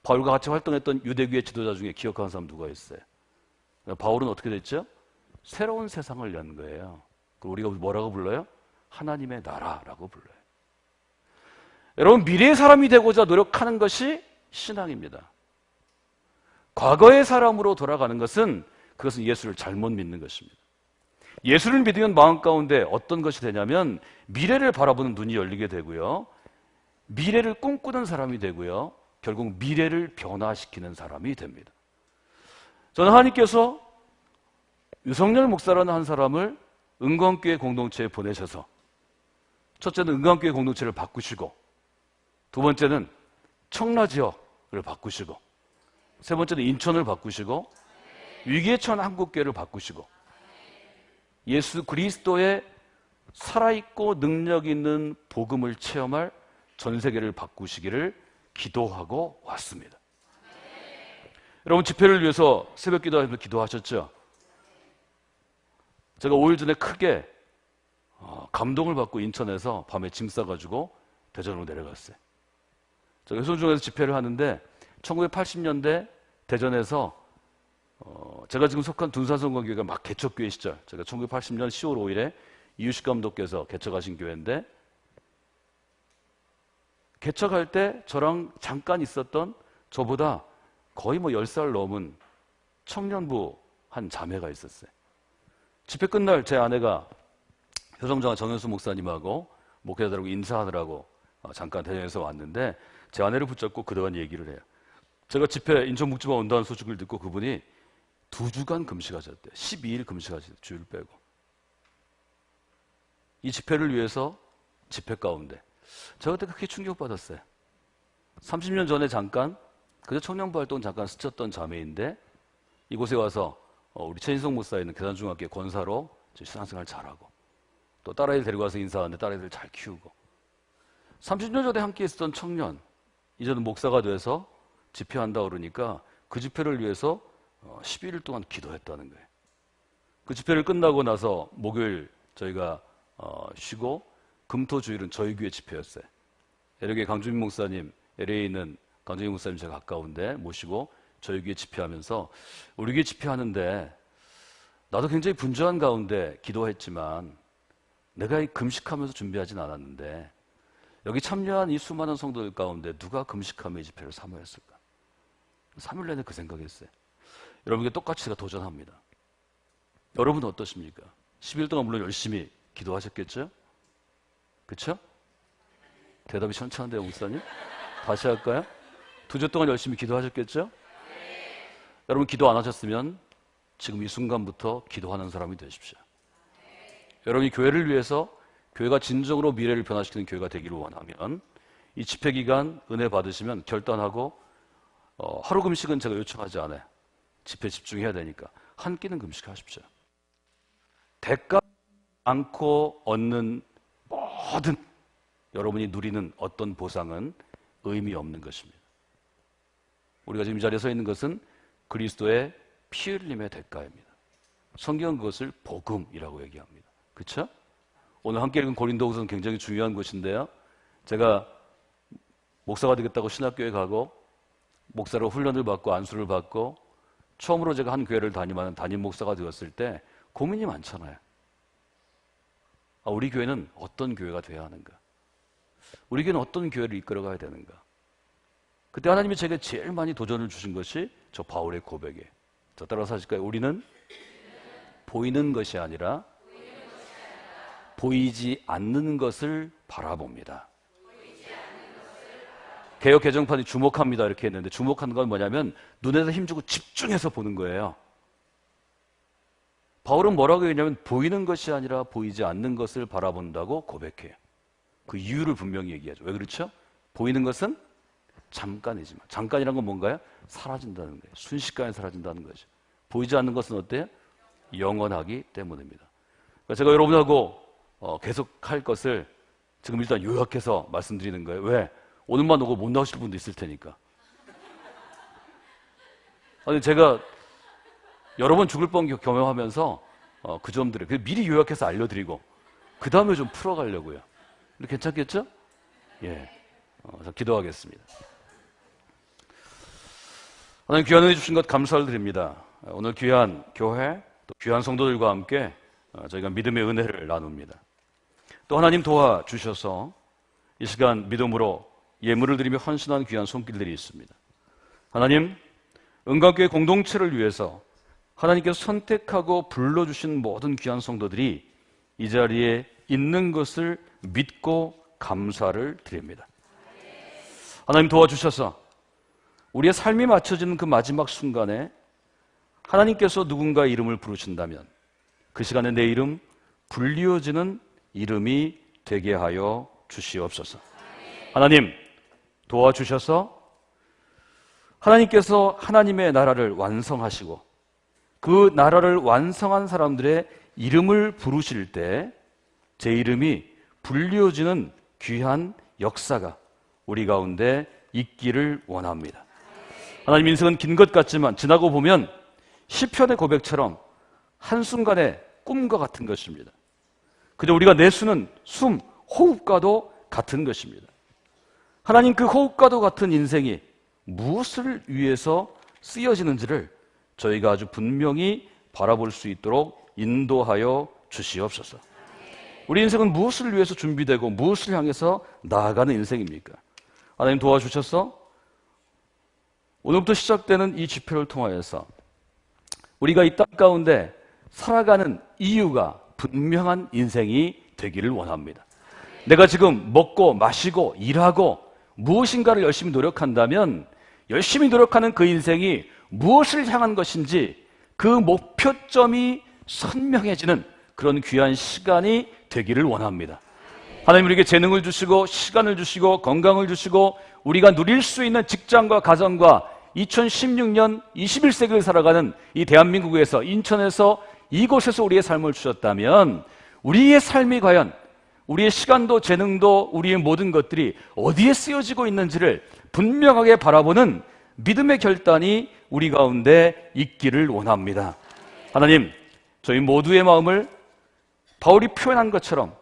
바울과 같이 활동했던 유대교의 지도자 중에 기억하는 사람 누가 있어요? 바울은 어떻게 됐죠? 새로운 세상을 연 거예요. 우리가 뭐라고 불러요? 하나님의 나라라고 불러요. 여러분 미래의 사람이 되고자 노력하는 것이 신앙입니다. 과거의 사람으로 돌아가는 것은 그것은 예수를 잘못 믿는 것입니다. 예수를 믿으면 마음 가운데 어떤 것이 되냐면 미래를 바라보는 눈이 열리게 되고요. 미래를 꿈꾸는 사람이 되고요. 결국 미래를 변화시키는 사람이 됩니다. 저는 하나님께서 유성열 목사라는 한 사람을 은광교회 공동체에 보내셔서 첫째는 은광교회 공동체를 바꾸시고 두 번째는 청라지역을 바꾸시고 세 번째는 인천을 바꾸시고 위기의천 한국교회를 바꾸시고 예수 그리스도의 살아있고 능력 있는 복음을 체험할 전 세계를 바꾸시기를 기도하고 왔습니다. 여러분 집회를 위해서 새벽 기도하면서 기도하셨죠? 제가 5일 전에 크게 감동을 받고 인천에서 밤에 짐 싸가지고 대전으로 내려갔어요. 제가 효성중에서 집회를 하는데 1980년대 대전에서 제가 지금 속한 둔산성공교회가 막 개척교회 시절, 제가 1980년 10월 5일에 이유식 감독께서 개척하신 교회인데, 개척할 때 저랑 잠깐 있었던 저보다 거의 뭐 10살 넘은 청년부 한 자매가 있었어요. 집회 끝날 제 아내가 효성장 정현수 목사님하고 목회자들하고 인사하느라고 잠깐 대전에서 왔는데, 제 아내를 붙잡고 그동안 얘기를 해요. 제가 집회 인천 묵지마 온다는 소식을 듣고 그분이 2주간 금식하셨대요. 12일 금식하셨대요. 주일 빼고. 이 집회를 위해서 집회 가운데 제가 그때 그렇게 충격받았어요. 30년 전에 잠깐 그저 청년부 활동 잠깐 스쳤던 자매인데, 이곳에 와서 우리 최인성 목사에 있는 계산중학교 권사로 신앙생활 잘하고, 또 딸아이를 데리고 와서 인사하는데 딸아이들 잘 키우고, 30년 전에 함께 있었던 청년, 이제는 목사가 돼서 집회한다 그러니까 그 집회를 위해서 11일 동안 기도했다는 거예요. 그 집회를 끝나고 나서 목요일 저희가 쉬고, 금토주일은 저희 교회 집회였어요. LA교회 강주민 목사님, LA에 있는 강주민 목사님 제가 가까운데 모시고 저희 교회 집회하면서, 우리 교회 집회하는데 나도 굉장히 분주한 가운데 기도했지만 내가 이 금식하면서 준비하진 않았는데, 여기 참여한 이 수많은 성도들 가운데 누가 금식하며 이 집회를 사모했을까? 3일 내내 그 생각했어요. 여러분께 똑같이 제가 도전합니다. 여러분은 어떠십니까? 10일 동안 물론 열심히 기도하셨겠죠? 그렇죠? 대답이 천천한데요, 목사님? 다시 할까요? 2주 동안 열심히 기도하셨겠죠? 네. 여러분 기도 안 하셨으면 지금 이 순간부터 기도하는 사람이 되십시오. 네. 여러분이 교회를 위해서, 교회가 진정으로 미래를 변화시키는 교회가 되기를 원하면 이 집회 기간 은혜 받으시면 결단하고, 하루 금식은 제가 요청하지 않아요. 집회 집중해야 되니까 한 끼는 금식하십시오. 대가 않고 얻는 모든 여러분이 누리는 어떤 보상은 의미 없는 것입니다. 우리가 지금 이 자리에 서 있는 것은 그리스도의 피 흘림의 대가입니다. 성경은 그것을 복음이라고 얘기합니다. 그렇죠? 오늘 함께 읽은 고린도후서는 굉장히 중요한 것인데요, 제가 목사가 되겠다고 신학교에 가고 목사로 훈련을 받고 안수를 받고 처음으로 제가 한 교회를 담임하는 담임 목사가 되었을 때 고민이 많잖아요. 우리 교회는 어떤 교회가 돼야 하는가? 우리 교회는 어떤 교회를 이끌어가야 되는가? 그때 하나님이 제게 제일 많이 도전을 주신 것이 저 바울의 고백이에요. 저 따라서 하실까요? 우리는 보이는 것이 아니라 보이지 않는 것을 바라봅니다. 개역 개정판이 주목합니다 이렇게 했는데, 주목하는 건 뭐냐면 눈에다 힘주고 집중해서 보는 거예요. 바울은 뭐라고 했냐면 보이는 것이 아니라 보이지 않는 것을 바라본다고 고백해요. 그 이유를 분명히 얘기하죠. 왜 그렇죠? 보이는 것은 잠깐이지만, 잠깐이란 건 뭔가요? 사라진다는 거예요. 순식간에 사라진다는 거죠. 보이지 않는 것은 어때요? 영원하기 때문입니다. 그러니까 제가 여러분하고 계속 할 것을 지금 일단 요약해서 말씀드리는 거예요. 왜? 오늘만 오고 못 나오실 분도 있을 테니까. 아니, 제가 여러 번 죽을 뻔 경험하면서 그 점들을 미리 요약해서 알려드리고 그 다음에 좀 풀어가려고요. 괜찮겠죠? 예. 기도하겠습니다. 하나님, 귀한 은혜 주신 것 감사를 드립니다. 오늘 귀한 교회, 또 귀한 성도들과 함께 저희가 믿음의 은혜를 나눕니다. 또 하나님 도와주셔서 이 시간 믿음으로 예물을 드리며 헌신한 귀한 손길들이 있습니다. 하나님, 은광교회 공동체를 위해서 하나님께서 선택하고 불러주신 모든 귀한 성도들이 이 자리에 있는 것을 믿고 감사를 드립니다. 하나님 도와주셔서 우리의 삶이 맞춰지는 그 마지막 순간에 하나님께서 누군가의 이름을 부르신다면 그 시간에 내 이름 불리워지는 이름이 되게 하여 주시옵소서. 하나님 도와주셔서 하나님께서 하나님의 나라를 완성하시고 그 나라를 완성한 사람들의 이름을 부르실 때 제 이름이 불리워지는 귀한 역사가 우리 가운데 있기를 원합니다. 하나님, 인생은 긴 것 같지만 지나고 보면 시편의 고백처럼 한순간의 꿈과 같은 것입니다. 그저 우리가 내쉬는 숨, 호흡과도 같은 것입니다. 하나님 그 호흡과도 같은 인생이 무엇을 위해서 쓰여지는지를 저희가 아주 분명히 바라볼 수 있도록 인도하여 주시옵소서. 우리 인생은 무엇을 위해서 준비되고 무엇을 향해서 나아가는 인생입니까? 하나님 도와주셔서 오늘부터 시작되는 이 집회를 통하여서 우리가 이 땅 가운데 살아가는 이유가 분명한 인생이 되기를 원합니다. 내가 지금 먹고 마시고 일하고 무엇인가를 열심히 노력한다면 열심히 노력하는 그 인생이 무엇을 향한 것인지 그 목표점이 선명해지는 그런 귀한 시간이 되기를 원합니다. 하나님 우리에게 재능을 주시고 시간을 주시고 건강을 주시고 우리가 누릴 수 있는 직장과 가정과 2016년 21세기를 살아가는 이 대한민국에서 인천에서 이곳에서 우리의 삶을 주셨다면 우리의 삶이 과연 우리의 시간도 재능도 우리의 모든 것들이 어디에 쓰여지고 있는지를 분명하게 바라보는 믿음의 결단이 우리 가운데 있기를 원합니다. 하나님, 저희 모두의 마음을 바울이 표현한 것처럼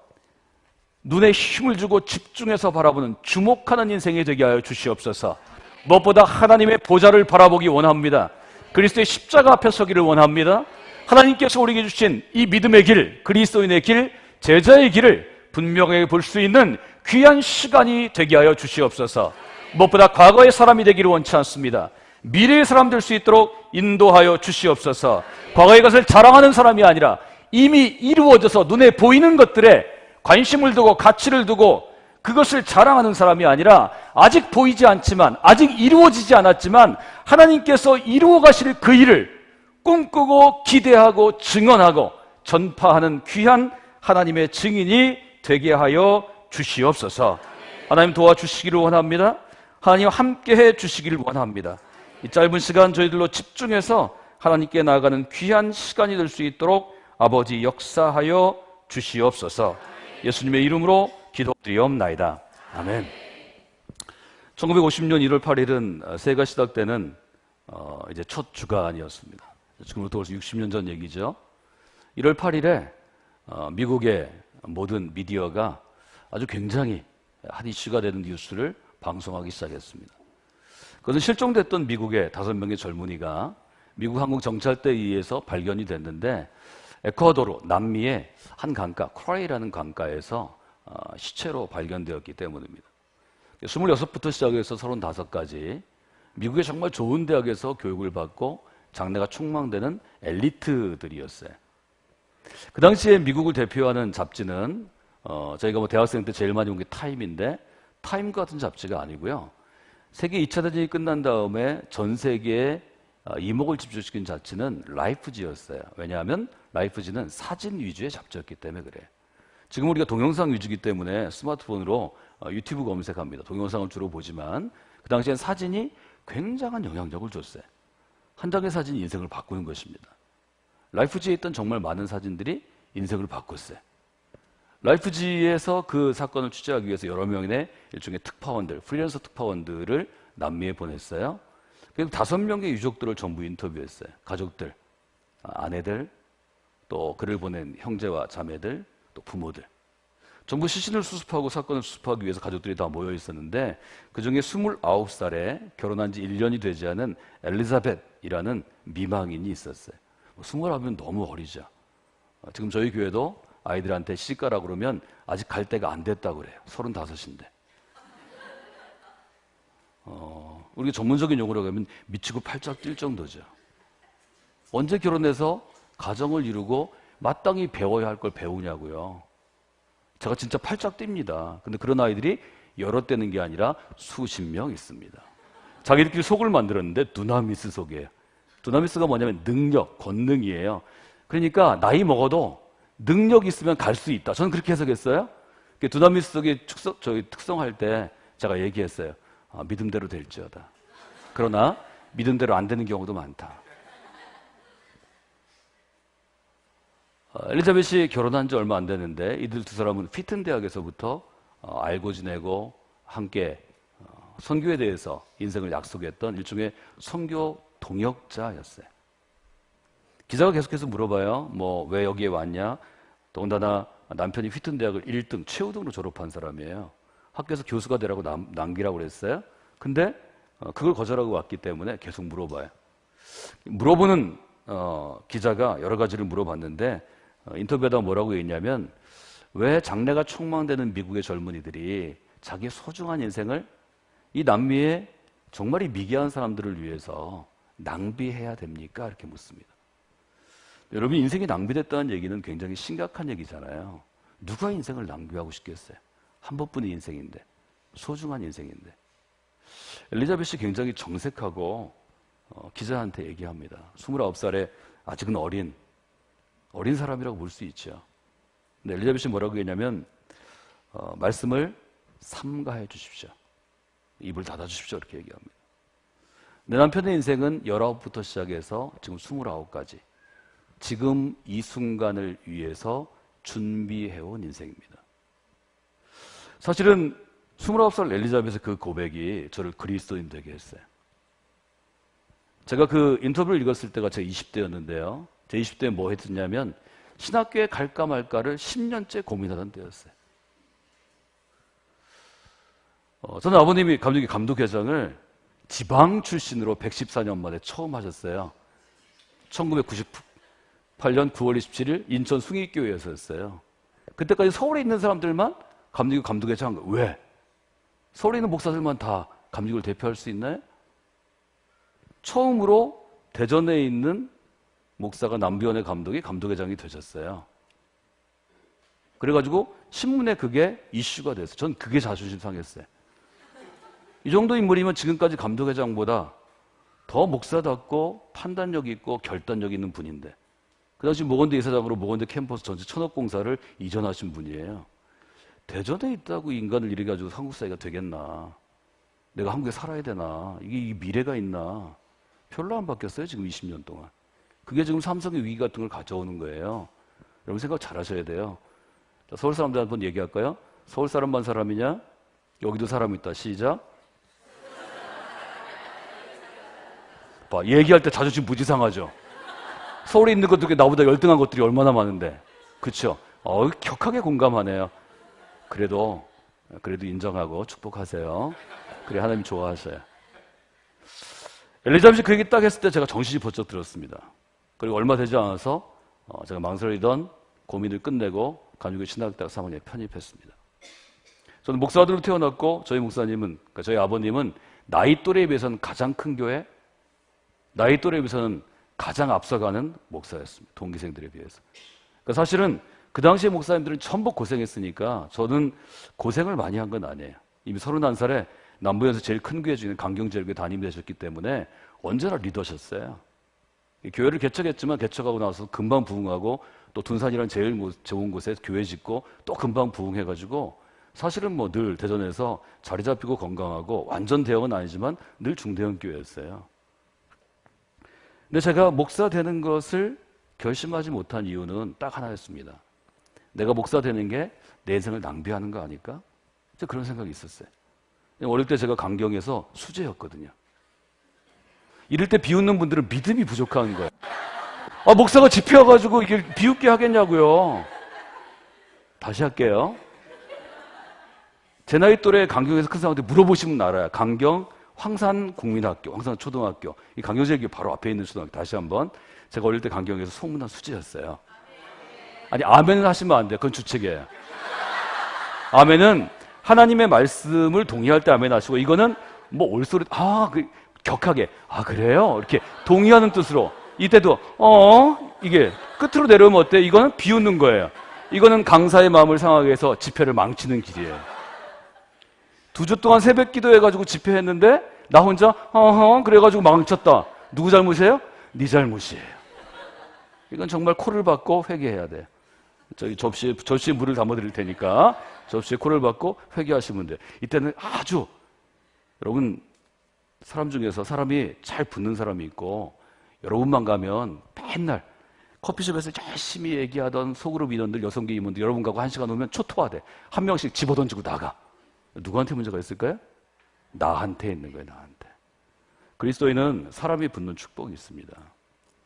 눈에 힘을 주고 집중해서 바라보는 주목하는 인생이 되게 하여 주시옵소서. 무엇보다 하나님의 보좌를 바라보기 원합니다. 그리스도의 십자가 앞에 서기를 원합니다. 하나님께서 우리에게 주신 이 믿음의 길, 그리스도인의 길, 제자의 길을 분명하게 볼 수 있는 귀한 시간이 되게 하여 주시옵소서. 무엇보다 과거의 사람이 되기를 원치 않습니다. 미래의 사람 될 수 있도록 인도하여 주시옵소서. 과거의 것을 자랑하는 사람이 아니라 이미 이루어져서 눈에 보이는 것들에 관심을 두고 가치를 두고 그것을 자랑하는 사람이 아니라 아직 보이지 않지만 아직 이루어지지 않았지만 하나님께서 이루어 가실 그 일을 꿈꾸고 기대하고 증언하고 전파하는 귀한 하나님의 증인이 되게 하여 주시옵소서. 하나님 도와주시기를 원합니다. 하나님 함께해 주시기를 원합니다. 이 짧은 시간 저희들로 집중해서 하나님께 나아가는 귀한 시간이 될 수 있도록 아버지 역사하여 주시옵소서. 예수님의 이름으로 기도드리옵나이다. 아멘. 1950년 1월 8일은 새해가 시작되는 이제 첫 주간이었습니다. 지금부터 벌써 60년 전 얘기죠. 1월 8일에 미국의 모든 미디어가 아주 굉장히 한 이슈가 되는 뉴스를 방송하기 시작했습니다. 그것은 실종됐던 미국의 5명의 젊은이가 미국 항공 정찰대에 의해서 발견이 됐는데 에콰도르, 남미의 한 강가, 크라이라는 강가에서 시체로 발견되었기 때문입니다. 26부터 시작해서 35까지 미국의 정말 좋은 대학에서 교육을 받고 장래가 촉망되는 엘리트들이었어요. 그 당시에 미국을 대표하는 잡지는 저희가 뭐 대학생 때 제일 많이 본 게 타임인데 타임 같은 잡지가 아니고요. 세계 2차 대전이 끝난 다음에 전 세계에 이목을 집중시킨 잡지는 라이프지였어요. 왜냐하면 라이프지는 사진 위주의 잡지였기 때문에 그래요. 지금 우리가 동영상 위주이기 때문에 스마트폰으로 유튜브 검색합니다. 동영상을 주로 보지만 그 당시엔 사진이 굉장한 영향력을 줬어요. 한 장의 사진이 인생을 바꾸는 것입니다. 라이프지에 있던 정말 많은 사진들이 인생을 바꿨어요. 라이프지에서 그 사건을 취재하기 위해서 여러 명의 일종의 특파원들, 프리랜서 특파원들을 남미에 보냈어요. 그리고 5명의 유족들을 전부 인터뷰했어요. 가족들, 아내들, 또 그를 보낸 형제와 자매들, 또 부모들. 전부 시신을 수습하고 사건을 수습하기 위해서 가족들이 다 모여 있었는데 그중에 29살에 결혼한 지 1년이 되지 않은 엘리자벳이라는 미망인이 있었어요. 20이면 너무 어리죠. 지금 저희 교회도 아이들한테 시집가라 그러면 아직 갈 때가 안 됐다고 그래요. 35인데. 우리가 전문적인 용어로 하면 미치고 팔짝 뛸 정도죠. 언제 결혼해서 가정을 이루고 마땅히 배워야 할 걸 배우냐고요. 제가 진짜 팔짝 뜁니다. 근데 그런 아이들이 여럿 되는 게 아니라 수십 명 있습니다. 자기들끼리 속을 만들었는데 두나미스 속이에요. 두나미스가 뭐냐면 능력, 권능이에요. 그러니까 나이 먹어도 능력 있으면 갈 수 있다. 저는 그렇게 해석했어요. 두나미스 속의 특성할 때 제가 얘기했어요. 믿음대로 될지어다. 그러나 믿음대로 안 되는 경우도 많다. 엘리자벳이 결혼한 지 얼마 안 됐는데 이들 두 사람은 피튼 대학에서부터 알고 지내고 함께 선교에 대해서 인생을 약속했던 일종의 선교 동역자였어요. 기자가 계속해서 물어봐요. 뭐 왜 여기에 왔냐? 더군다나 남편이 휘튼 대학을 1등, 최우등으로 졸업한 사람이에요. 학교에서 교수가 되라고 남기라고 그랬어요. 근데 그걸 거절하고 왔기 때문에 계속 물어봐요. 물어보는 기자가 여러 가지를 물어봤는데 인터뷰하다가 뭐라고 했냐면 왜 장래가 촉망되는 미국의 젊은이들이 자기의 소중한 인생을 이 남미의 정말 이 미개한 사람들을 위해서 낭비해야 됩니까? 이렇게 묻습니다. 여러분, 인생이 낭비됐다는 얘기는 굉장히 심각한 얘기잖아요. 누가 인생을 낭비하고 싶겠어요? 한 번뿐인 인생인데, 소중한 인생인데. 엘리자벳이 굉장히 정색하고 기자한테 얘기합니다. 29살에 아직은 어린 사람이라고 볼 수 있죠. 근데 엘리자벳이 뭐라고 했냐면 말씀을 삼가해 주십시오. 입을 닫아 주십시오. 이렇게 얘기합니다. 내 남편의 인생은 19부터 시작해서 지금 29까지 지금 이 순간을 위해서 준비해온 인생입니다. 사실은 29살 엘리자벳의 그 고백이 저를 그리스도인 되게 했어요. 제가 그 인터뷰를 읽었을 때가 제 20대였는데요. 제 20대에 뭐 했었냐면 신학교에 갈까 말까를 10년째 고민하던 때였어요. 저는 아버님이 감독회장을 지방 출신으로 114년 만에 처음 하셨어요. 1998년 9월 27일 인천 숭익교회에서 했어요. 그때까지 서울에 있는 사람들만 감독회장 한 거예요. 왜? 서울에 있는 목사들만 다 감독을 대표할 수 있나요? 처음으로 대전에 있는 목사가 남비원의 감독이 감독회장이 되셨어요. 그래가지고 신문에 그게 이슈가 됐어요. 전 그게 자존심 상했어요. 이 정도 인물이면 지금까지 감독회장보다 더 목사답고 판단력 있고 결단력 있는 분인데 그 당시 모건대 이사장으로 모건대 캠퍼스 전체 천업공사를 이전하신 분이에요. 대전에 있다고 인간을 이래 가지고 한국 사회가 되겠나? 내가 한국에 살아야 되나? 이게 미래가 있나? 별로 안 바뀌었어요. 지금 20년 동안. 그게 지금 삼성의 위기 같은 걸 가져오는 거예요. 여러분 생각 잘 하셔야 돼요. 자, 서울 사람들 한번 얘기할까요? 서울 사람만 사람이냐? 여기도 사람 있다. 시작. 봐, 얘기할 때 자존심 무지상하죠. 서울에 있는 것들이 나보다 열등한 것들이 얼마나 많은데. 그렇죠? 격하게 공감하네요. 그래도 인정하고 축복하세요. 그래 하나님 좋아하셔요. 엘리자벳이 그 얘기 딱 했을 때 제가 정신이 번쩍 들었습니다. 그리고 얼마 되지 않아서 제가 망설이던 고민을 끝내고 감리교 신학대학 3학년에 편입했습니다. 저는 목사들로 태어났고 저희 목사님은, 그러니까 저희 아버님은 나이 또래에 비해서는 가장 큰 교회, 나이 또래에 비해서는 가장 앞서가는 목사였습니다. 동기생들에 비해서. 그러니까 사실은 그 당시에 목사님들은 전부 고생했으니까 저는 고생을 많이 한 건 아니에요. 이미 31살에 남부에서 제일 큰 교회 중에 강경제일교회 담임이 되셨기 때문에 언제나 리더셨어요. 교회를 개척했지만 개척하고 나서 금방 부흥하고 또 둔산이라는 제일 좋은 곳에 교회 짓고 또 금방 부흥해가지고 사실은 뭐 늘 대전에서 자리 잡히고 건강하고 완전 대형은 아니지만 늘 중대형 교회였어요. 근데 제가 목사 되는 것을 결심하지 못한 이유는 딱 하나였습니다. 내가 목사 되는 게 내 인생을 낭비하는 거 아닐까? 그런 생각이 있었어요. 어릴 때 제가 강경에서 수재였거든요. 이럴 때 비웃는 분들은 믿음이 부족한 거예요. 목사가 집회 와가지고 이게 비웃게 하겠냐고요. 다시 할게요. 제 나이 또래 강경에서 큰 사람한테 물어보시면 알아요. 강경 황산국민학교, 황산초등학교. 이 강경제일교 바로 앞에 있는 초등학교. 다시 한번. 제가 어릴 때 강경에서 소문난 수재였어요. 아니, 아멘은 하시면 안 돼요. 그건 주책이에요. 아멘은 하나님의 말씀을 동의할 때 아멘 하시고, 이거는 뭐 올소리, 격하게, 그래요? 이렇게 동의하는 뜻으로. 이때도, 이게 끝으로 내려오면 어때? 이거는 비웃는 거예요. 이거는 강사의 마음을 상하게 해서 집회를 망치는 길이에요. 2주 동안 새벽 기도해가지고 집회했는데, 나 혼자, 그래가지고 망쳤다. 누구 잘못이에요? 네 잘못이에요. 이건 정말 코를 박고 회개해야 돼. 저기 접시에 물을 담아드릴 테니까 접시에 코를 박고 회개하시면 돼요. 이때는 아주 여러분 사람 중에서 사람이 잘 붙는 사람이 있고 여러분만 가면 맨날 커피숍에서 열심히 얘기하던 소그룹 인원들 여성계 임원들 여러분 가고 1시간 오면 초토화돼. 한 명씩 집어던지고 나가. 누구한테 문제가 있을까요? 나한테 있는 거예요. 나한테. 그리스도인은 사람이 붙는 축복이 있습니다.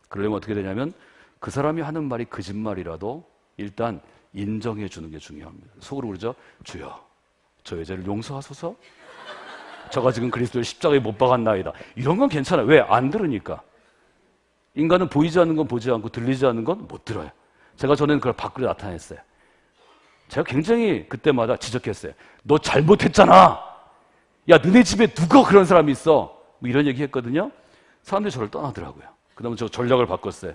그러려면 어떻게 되냐면 그 사람이 하는 말이 거짓말이라도 일단 인정해 주는 게 중요합니다. 속으로 그러죠. 주여 저 여자를 용서하소서. 저가 지금 그리스도의 십자가에 못 박았나이다. 이런 건 괜찮아요. 왜? 안 들으니까. 인간은 보이지 않는 건 보지 않고 들리지 않는 건 못 들어요. 제가 전에는 그걸 밖으로 나타냈어요. 제가 굉장히 그때마다 지적했어요. 너 잘못했잖아. 야, 너네 집에 누가 그런 사람이 있어? 뭐 이런 얘기 했거든요. 사람들이 저를 떠나더라고요. 그 다음에 저 전략을 바꿨어요.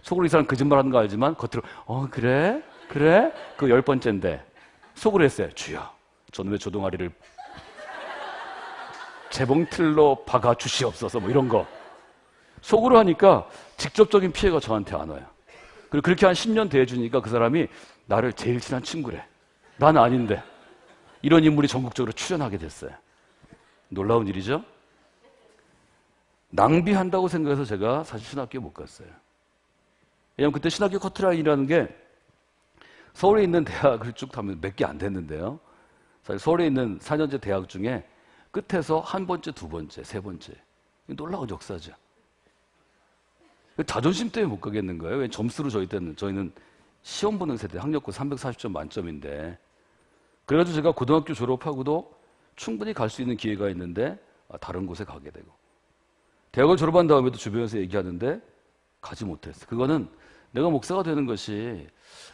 속으로 이 사람 거짓말 하는 거 알지만 겉으로 그래? 그래? 그 10번째인데 속으로 했어요. 주여, 저놈의 조동아리를 재봉틀로 박아 주시옵소서. 뭐 이런 거 속으로 하니까 직접적인 피해가 저한테 안 와요. 그리고 그렇게 한 10년 대해주니까 그 사람이 나를 제일 친한 친구래. 난 아닌데. 이런 인물이 전국적으로 출연하게 됐어요. 놀라운 일이죠? 낭비한다고 생각해서 제가 사실 신학교에 못 갔어요. 왜냐면 그때 신학교 커트라인이라는 게 서울에 있는 대학을 쭉 타면 몇 개 안 됐는데요. 사실 서울에 있는 4년제 대학 중에 끝에서 한 번째, 두 번째, 세 번째. 놀라운 역사죠. 자존심 때문에 못 가겠는 거예요. 왜 점수로 저희는 시험 보는 세대, 학력고 340점 만점인데. 그래가지고 제가 고등학교 졸업하고도 충분히 갈 수 있는 기회가 있는데 다른 곳에 가게 되고. 대학을 졸업한 다음에도 주변에서 얘기하는데 가지 못했어요. 그거는 내가 목사가 되는 것이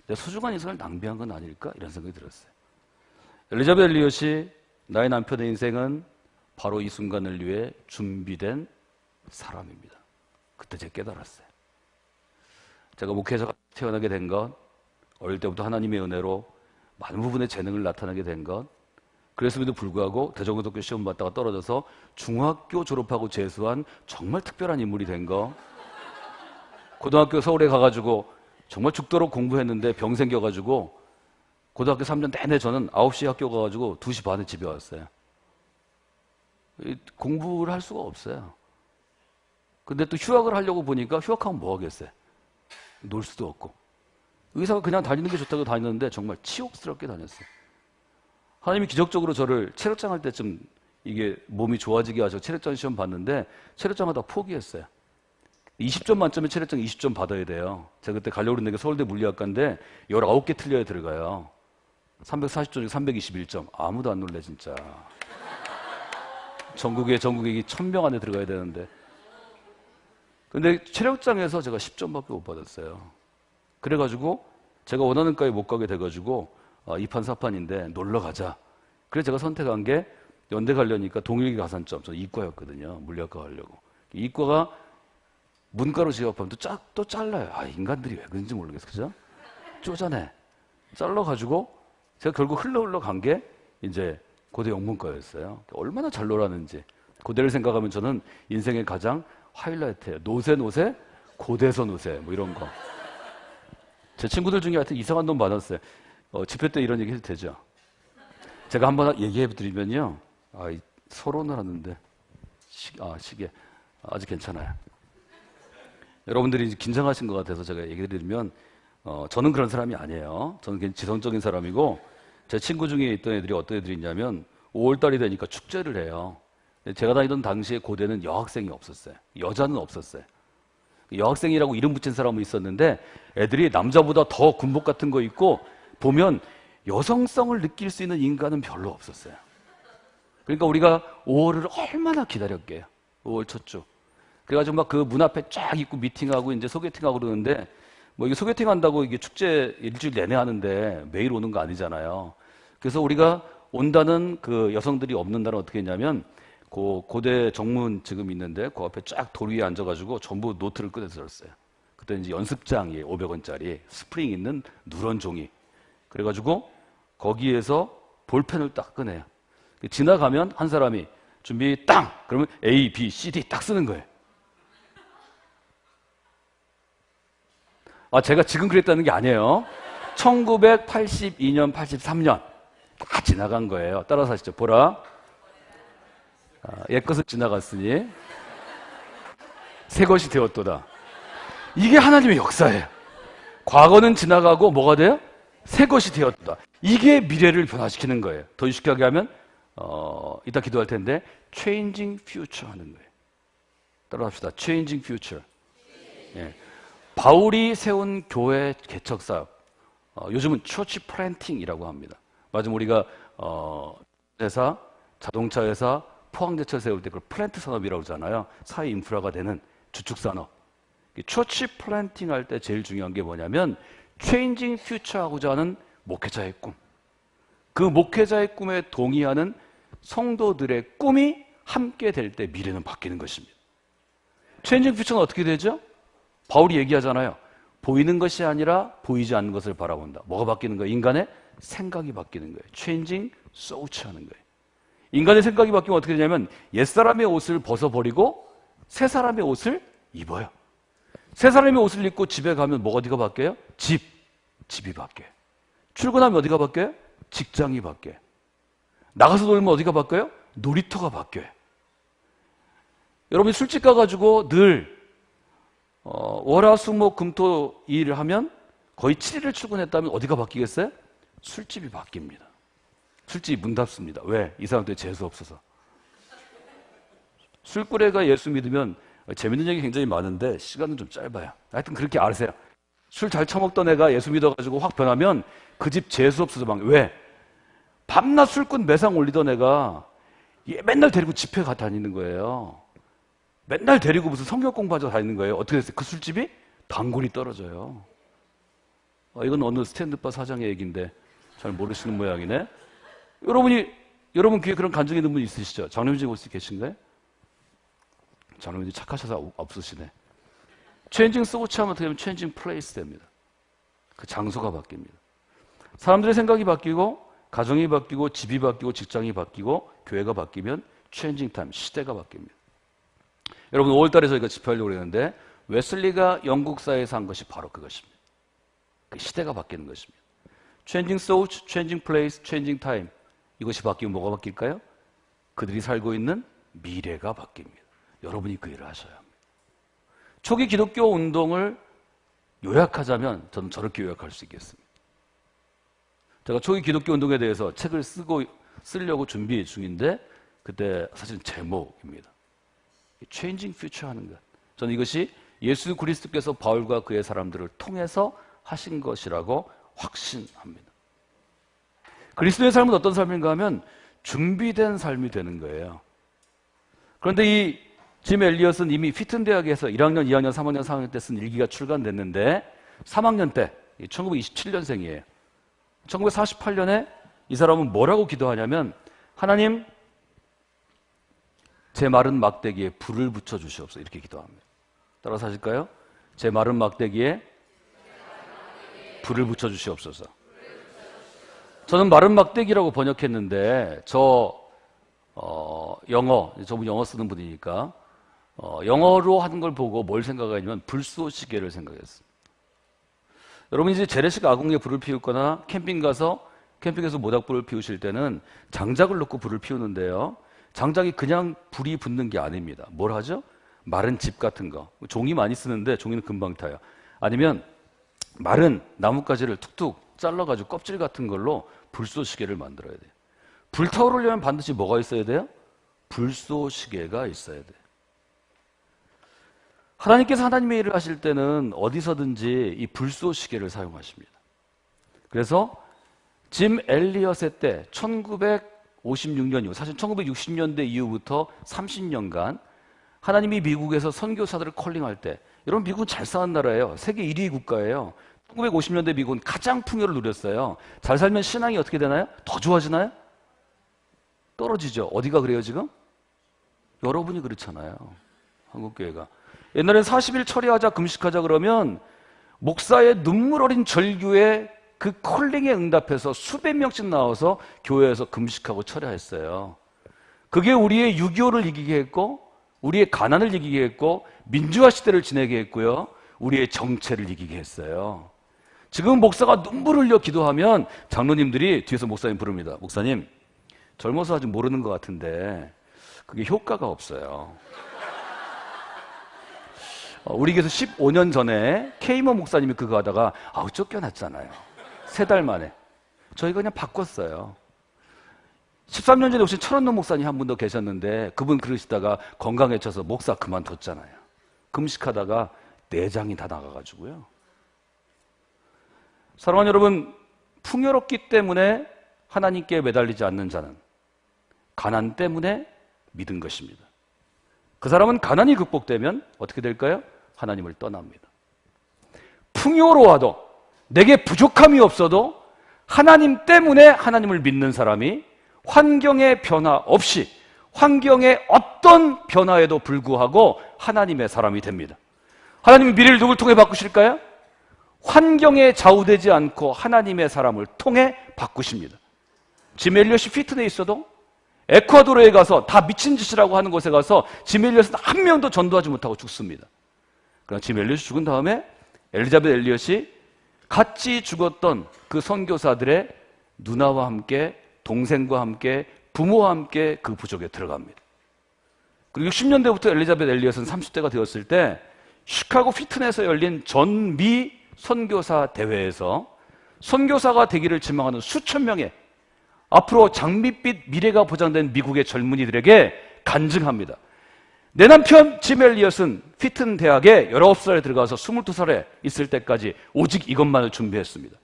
내 소중한 인생을 낭비한 건 아닐까? 이런 생각이 들었어요. 엘리자베트 엘리엇이 나의 남편의 인생은 바로 이 순간을 위해 준비된 사람입니다. 그때 제가 깨달았어요. 제가 목회자가 태어나게 된 것, 어릴 때부터 하나님의 은혜로 많은 부분의 재능을 나타나게 된 것, 그랬음에도 불구하고 대전고등학교 시험 봤다가 떨어져서 중학교 졸업하고 재수한 정말 특별한 인물이 된 거, 고등학교 서울에 가가지고 정말 죽도록 공부했는데 병 생겨가지고 고등학교 3년 내내 저는 9시 학교 가가지고 2시 반에 집에 왔어요. 공부를 할 수가 없어요. 근데 또 휴학을 하려고 보니까 휴학하면 뭐 하겠어요? 놀 수도 없고. 의사가 그냥 다니는 게 좋다고 다녔는데 정말 치욕스럽게 다녔어요. 하나님이 기적적으로 저를 체력장 할 때쯤 이게 몸이 좋아지게 하셔서 체력장 시험 봤는데 체력장 하다 포기했어요. 20점 만점에 체력장 20점 받아야 돼요. 제가 그때 가려고 했는데 서울대 물리학과인데 19개 틀려야 들어가요. 340점 중에 321점. 아무도 안 놀래 진짜. 전국에 1000명 안에 들어가야 되는데. 근데 체력장에서 제가 10점밖에 못 받았어요. 그래가지고 제가 원하는 과에 못 가게 돼가지고 2판 4판인데 놀러 가자. 그래서 제가 선택한 게 연대 가려니까 동일기 가산점. 저는 이과였거든요. 물리학과 가려고. 이과가 문과로 취업하면 또 잘라요. 인간들이 왜 그런지 모르겠어. 그죠? 쪼잔해. 잘라가지고 제가 결국 흘러 간 게 이제 고대 영문과였어요. 얼마나 잘 놀았는지. 고대를 생각하면 저는 인생의 가장 하이라이트예요. 노세, 고대서 노세, 뭐 이런 거. 제 친구들 중에 하여튼 이상한 놈 많았어요. 집회 때 이런 얘기 해도 되죠? 제가 한번 얘기해 드리면요. 서론을 하는데, 시계. 아직 괜찮아요. 여러분들이 이제 긴장하신 것 같아서 제가 얘기 드리면, 저는 그런 사람이 아니에요. 저는 굉장히 지성적인 사람이고, 제 친구 중에 있던 애들이 어떤 애들이 있냐면, 5월달이 되니까 축제를 해요. 제가 다니던 당시에 고대는 여학생이 없었어요. 여자는 없었어요. 여학생이라고 이름 붙인 사람은 있었는데 애들이 남자보다 더 군복 같은 거 입고 보면 여성성을 느낄 수 있는 인간은 별로 없었어요. 그러니까 우리가 5월을 얼마나 기다렸게요. 5월 첫 주. 그래가지고 막 그 문 앞에 쫙 있고 미팅하고 이제 소개팅하고 그러는데 뭐 이게 소개팅 한다고 이게 축제 일주일 내내 하는데 매일 오는 거 아니잖아요. 그래서 우리가 온다는 그 여성들이 없는 날은 어떻게 했냐면 고대 정문 지금 있는데 그 앞에 쫙 돌 위에 앉아가지고 전부 노트를 꺼내서 썼어요. 그때 이제 연습장이 500원짜리 스프링 있는 누런 종이. 그래가지고 거기에서 볼펜을 딱 꺼내요. 지나가면 한 사람이 준비 땅! 그러면 A, B, C, D 딱 쓰는 거예요. 제가 지금 그랬다는 게 아니에요. 1982년, 83년 다 지나간 거예요. 따라서 하시죠. 보라. 옛것은 지나갔으니 새 것이 되었도다. 이게 하나님의 역사예요. 과거는 지나가고 뭐가 돼요? 새 것이 되었다. 이게 미래를 변화시키는 거예요. 더 유식하게 하면 이따 기도할 텐데 changing future 하는 거예요. 따라합시다. changing future. 예. 바울이 세운 교회 개척 사업. 요즘은 church planting이라고 합니다. 맞으면 우리가 회사, 자동차 회사, 포항제철 세울 때 그걸 플랜트 산업이라고 그러잖아요. 사회 인프라가 되는 주축 산업. 처치 플랜팅 할 때 제일 중요한 게 뭐냐면 체인징 퓨처 하고자 하는 목회자의 꿈. 그 목회자의 꿈에 동의하는 성도들의 꿈이 함께 될 때 미래는 바뀌는 것입니다. 체인징 퓨처는 어떻게 되죠? 바울이 얘기하잖아요. 보이는 것이 아니라 보이지 않는 것을 바라본다. 뭐가 바뀌는 거예요? 인간의 생각이 바뀌는 거예요. 체인징 소치 하는 거예요. 인간의 생각이 바뀌면 어떻게 되냐면 옛사람의 옷을 벗어버리고 새 사람의 옷을 입어요. 새 사람의 옷을 입고 집에 가면 뭐가 어디가 바뀌어요? 집이 바뀌어요. 출근하면 어디가 바뀌어요? 직장이 바뀌어요. 나가서 놀면 어디가 바뀌어요? 놀이터가 바뀌어요. 여러분이 술집 가가지고 늘 월화수목금토 일을 하면 거의 7일을 출근했다면 어디가 바뀌겠어요? 술집이 바뀝니다. 술집이 문 닫습니다. 왜? 이 사람들 재수 없어서. 술꾸레가 예수 믿으면 재밌는 얘기 굉장히 많은데 시간은 좀 짧아요. 하여튼 그렇게 아세요. 술 잘 처먹던 애가 예수 믿어가지고 확 변하면 그 집 재수 없어서 막 왜? 밤낮 술꾼 매상 올리던 애가 맨날 데리고 집회 가 다니는 거예요. 맨날 데리고 무슨 성경 공부하러 다니는 거예요. 어떻게 됐어요? 그 술집이 단골이 떨어져요. 이건 어느 스탠드바 사장의 얘기인데 잘 모르시는 모양이네. 여러분 귀에 그런 간증이 있는 분 있으시죠? 장로님 혹시 계신가요? 장로님이 착하셔서 없으시네. 체인징 소치 하면 어떻게 하면 체인징 플레이스 됩니다. 그 장소가 바뀝니다. 사람들의 생각이 바뀌고 가정이 바뀌고 집이 바뀌고 직장이 바뀌고 교회가 바뀌면 체인징 타임, 시대가 바뀝니다. 여러분 5월달에 저희가 집회하려고 했는데 웨슬리가 영국사에서 한 것이 바로 그것입니다. 그 시대가 바뀌는 것입니다. 체인징 소치, 체인징 플레이스, 체인징 타임. 이것이 바뀌면 뭐가 바뀔까요? 그들이 살고 있는 미래가 바뀝니다. 여러분이 그 일을 하셔야 합니다. 초기 기독교 운동을 요약하자면 저는 저렇게 요약할 수 있겠습니다. 제가 초기 기독교 운동에 대해서 책을 쓰려고 준비 중인데 그때 사실 제목입니다. Changing Future 하는 것. 저는 이것이 예수 그리스도께서 바울과 그의 사람들을 통해서 하신 것이라고 확신합니다. 그리스도의 삶은 어떤 삶인가 하면 준비된 삶이 되는 거예요. 그런데 이 짐 엘리엇은 이미 피튼 대학에서 1학년, 2학년, 3학년, 4학년 때 쓴 일기가 출간됐는데 3학년 때 1927년생이에요. 1948년에 이 사람은 뭐라고 기도하냐면 하나님 제 마른 막대기에 불을 붙여 주시옵소서 이렇게 기도합니다. 따라서 하실까요? 제 마른 막대기에 불을 붙여 주시옵소서. 저는 마른 막대기라고 번역했는데 저분 영어 쓰는 분이니까 영어로 하는 걸 보고 뭘 생각하냐면 불쏘시개를 생각했습니다. 여러분 이제 재래식 아궁이에 불을 피우거나 캠핑에서 모닥불을 피우실 때는 장작을 놓고 불을 피우는데요. 장작이 그냥 불이 붙는 게 아닙니다. 뭘 하죠? 마른 집 같은 거. 종이 많이 쓰는데 종이는 금방 타요. 아니면 마른 나뭇가지를 툭툭 잘라가지고 껍질 같은 걸로 불쏘시개를 만들어야 돼요. 불타오르려면 반드시 뭐가 있어야 돼요? 불쏘시개가 있어야 돼요. 하나님께서 하나님의 일을 하실 때는 어디서든지 이 불쏘시개를 사용하십니다. 그래서 짐 엘리엇의 때 1956년 이후, 사실 1960년대 이후부터 30년간 하나님이 미국에서 선교사들을 컬링할 때, 여러분 미국은 잘 사는 나라예요. 세계 1위 국가예요. 1950년대 미국은 가장 풍요를 누렸어요. 잘 살면 신앙이 어떻게 되나요? 더 좋아지나요? 떨어지죠. 어디가 그래요 지금? 여러분이 그렇잖아요. 한국교회가. 옛날엔 40일 처리하자 금식하자 그러면 목사의 눈물 어린 절규에 그 콜링에 응답해서 수백 명씩 나와서 교회에서 금식하고 철야했어요. 그게 우리의 6.25를 이기게 했고 우리의 가난을 이기게 했고 민주화 시대를 지내게 했고요. 우리의 정체를 이기게 했어요. 지금 목사가 눈물 흘려 기도하면 장로님들이 뒤에서 목사님 부릅니다. 목사님 젊어서 아직 모르는 것 같은데 그게 효과가 없어요. 우리 교회에서 15년 전에 케이머 목사님이 그거 하다가 쫓겨났잖아요. 3달 만에. 저희가 그냥 바꿨어요. 13년 전에 오신 철원동 목사님 한 분 더 계셨는데 그분 그러시다가 건강해져서 목사 그만뒀잖아요. 금식하다가 내장이 다 나가가지고요. 사랑하는 여러분, 풍요롭기 때문에 하나님께 매달리지 않는 자는 가난 때문에 믿은 것입니다. 그 사람은 가난이 극복되면 어떻게 될까요? 하나님을 떠납니다. 풍요로워도 내게 부족함이 없어도 하나님 때문에 하나님을 믿는 사람이 환경의 변화 없이 환경의 어떤 변화에도 불구하고 하나님의 사람이 됩니다. 하나님은 미래를 누굴 통해 바꾸실까요? 환경에 좌우되지 않고 하나님의 사람을 통해 바꾸십니다. 짐 엘리엇이 피트내에 있어도 에콰도르에 가서 다 미친 짓이라고 하는 곳에 가서 짐 엘리엇은 한 명도 전도하지 못하고 죽습니다. 그러나 짐 엘리엇이 죽은 다음에 엘리자베트 엘리엇이 같이 죽었던 그 선교사들의 누나와 함께 동생과 함께 부모와 함께 그 부족에 들어갑니다. 그리고 60년대부터 엘리자베트 엘리엇은 30대가 되었을 때 시카고 피트넷에서 열린 전미 선교사 대회에서 선교사가 되기를 지망하는 수천 명의 앞으로 장밋빛 미래가 보장된 미국의 젊은이들에게 간증합니다. 내 남편 짐 엘리엇은 피튼 대학에 19살에 들어가서 22살에 있을 때까지 오직 이것만을 준비했습니다.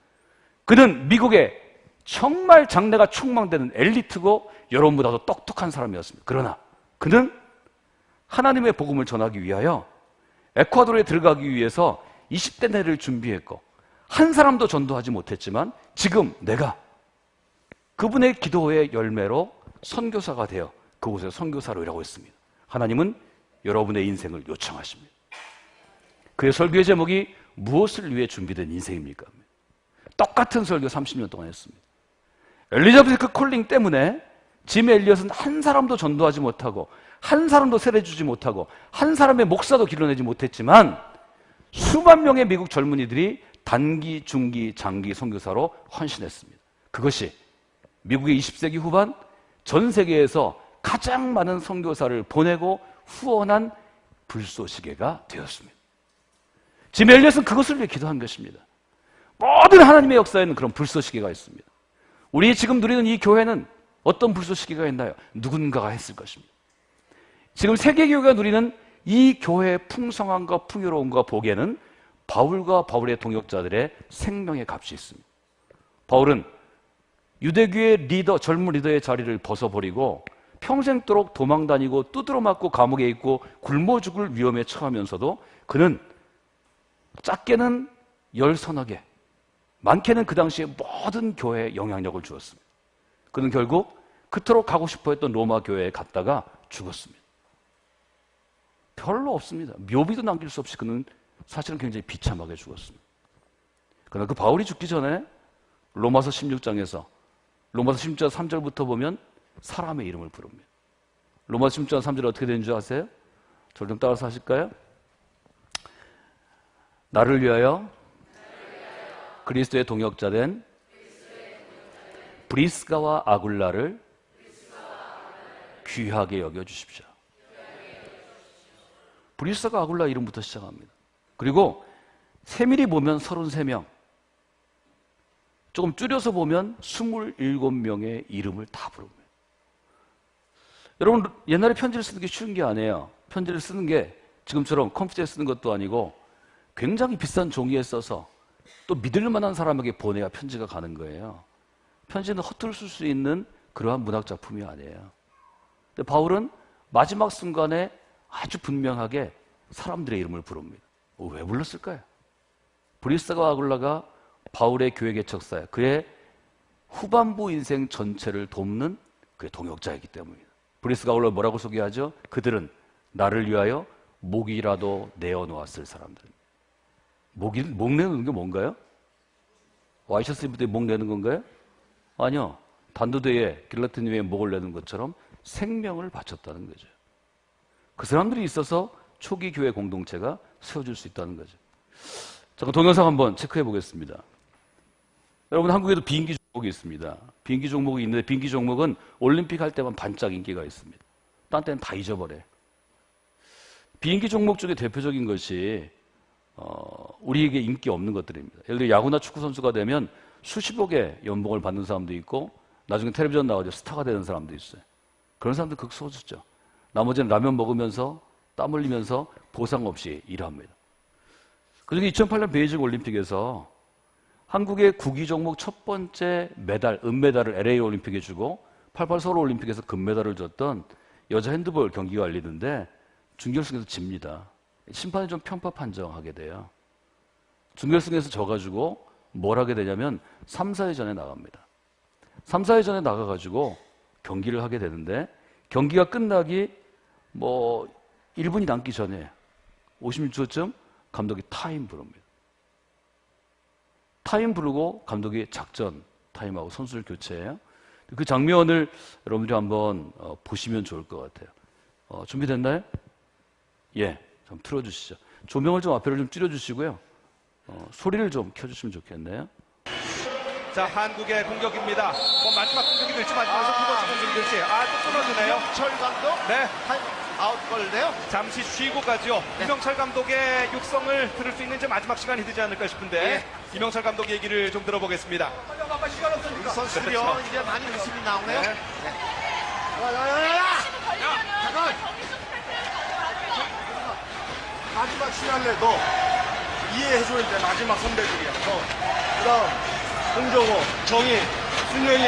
그는 미국의 정말 장래가 촉망되는 엘리트고 여러분보다도 똑똑한 사람이었습니다. 그러나 그는 하나님의 복음을 전하기 위하여 에콰도르에 들어가기 위해서 20대 내를 준비했고 한 사람도 전도하지 못했지만 지금 내가 그분의 기도의 열매로 선교사가 되어 그곳에 선교사로 일하고 있습니다. 하나님은 여러분의 인생을 요청하십니다. 그의 설교의 제목이 무엇을 위해 준비된 인생입니까? 똑같은 설교 30년 동안 했습니다. 엘리자베스 콜링 때문에 짐 엘리엇은 한 사람도 전도하지 못하고 한 사람도 세례주지 못하고 한 사람의 목사도 길러내지 못했지만 수만 명의 미국 젊은이들이 단기, 중기, 장기 선교사로 헌신했습니다. 그것이 미국의 20세기 후반 전 세계에서 가장 많은 선교사를 보내고 후원한 불쏘시개가 되었습니다. 짐 엘리엇은 그것을 위해 기도한 것입니다. 모든 하나님의 역사에는 그런 불쏘시개가 있습니다. 우리 지금 누리는 이 교회는 어떤 불쏘시개가 있나요? 누군가가 했을 것입니다. 지금 세계교회가 누리는 이 교회의 풍성함과 풍요로움과 복에는 바울과 바울의 동역자들의 생명의 값이 있습니다. 바울은 유대교의 리더, 젊은 리더의 자리를 벗어버리고 평생도록 도망다니고 두드러 맞고 감옥에 있고 굶어 죽을 위험에 처하면서도 그는 작게는 10서너 개, 많게는 그 당시에 모든 교회에 영향력을 주었습니다. 그는 결국 그토록 가고 싶어 했던 로마 교회에 갔다가 죽었습니다. 별로 없습니다. 묘비도 남길 수 없이 그는 사실은 굉장히 비참하게 죽었습니다. 그러나 그 바울이 죽기 전에 로마서 16장에서 로마서 16장 3절부터 보면 사람의 이름을 부릅니다. 로마서 16장 3절 어떻게 되는 줄 아세요? 저를 좀 따라서 하실까요? 나를 위하여 그리스도의 동역자 된 브리스가와 아굴라를 귀하게 여겨주십시오. 브리스가 아굴라 이름부터 시작합니다. 그리고 세밀히 보면 33명, 조금 줄여서 보면 27명의 이름을 다 부릅니다. 여러분, 옛날에 편지를 쓰는 게 쉬운 게 아니에요. 편지를 쓰는 게 지금처럼 컴퓨터에 쓰는 것도 아니고 굉장히 비싼 종이에 써서 또 믿을 만한 사람에게 보내야 편지가 가는 거예요. 편지는 허투루 쓸 수 있는 그러한 문학작품이 아니에요. 근데 바울은 마지막 순간에 아주 분명하게 사람들의 이름을 부릅니다. 왜 불렀을까요? 브리스가 아굴라가 바울의 교회 개척사에 그의 후반부 인생 전체를 돕는 그의 동역자이기 때문입니다. 브리스가 아굴라 뭐라고 소개하죠? 그들은 나를 위하여 목이라도 내어놓았을 사람들입니다. 목 내는 게 뭔가요? 와이셔츠 입을 때 목 내는 건가요? 아니요. 단두대에 길라틴 위에 목을 내는 것처럼 생명을 바쳤다는 거죠. 그 사람들이 있어서 초기 교회 공동체가 세워질 수 있다는 거죠. 잠깐 동영상 한번 체크해 보겠습니다. 여러분, 한국에도 비인기 종목이 있습니다. 비인기 종목이 있는데 비인기 종목은 올림픽 할 때만 반짝 인기가 있습니다. 딴 때는 다 잊어버려요. 비인기 종목 중에 대표적인 것이 우리에게 인기 없는 것들입니다. 예를 들어 야구나 축구 선수가 되면 수십억의 연봉을 받는 사람도 있고 나중에 텔레비전 나와서 스타가 되는 사람도 있어요. 그런 사람들 극소수죠. 나머지는 라면 먹으면서 땀 흘리면서 보상 없이 일합니다. 그중에 2008년 베이징 올림픽에서 한국의 구기 종목 첫 번째 메달, 은메달을 LA 올림픽에 주고 88 서울올림픽에서 금메달을 줬던 여자 핸드볼 경기가 열리는데 준결승에서 집니다. 심판이 좀 편파 판정하게 돼요. 준결승에서 져가지고 뭘 하게 되냐면 3, 4회전에 나갑니다. 3, 4회전에 나가가지고 경기를 하게 되는데 경기가 끝나기 1분이 남기 전에 56초쯤 감독이 타임 부릅니다. 타임 부르고 감독이 작전 타임하고 선수를 교체해요. 그 장면을 여러분들이 한번 보시면 좋을 것 같아요. 준비됐나요? 예, 좀 틀어주시죠. 조명을 좀 앞에를 좀 줄여주시고요. 소리를 좀 켜주시면 좋겠네요. 자, 한국의 공격입니다. 마지막 공격이 될지 마지막에서 두 번째 공격이 될지. 또 끊어주네요. 이명철 감독 네, 아웃 걸네요. 잠시 쉬고 가죠. 네. 이명철 감독의 육성을 들을 수 있는 이제 마지막 시간이 되지 않을까 싶은데 이명철 감독 얘기를 좀 들어보겠습니다. 이 선수들이요 그렇죠. 이제 많이 웃음이 나오네요. 네. 야야야야! 잠깐! 마지막 시간에 너 이해해줘야 돼. 마지막 선배들이야. 그다음 홍정호, 정희, 순영이,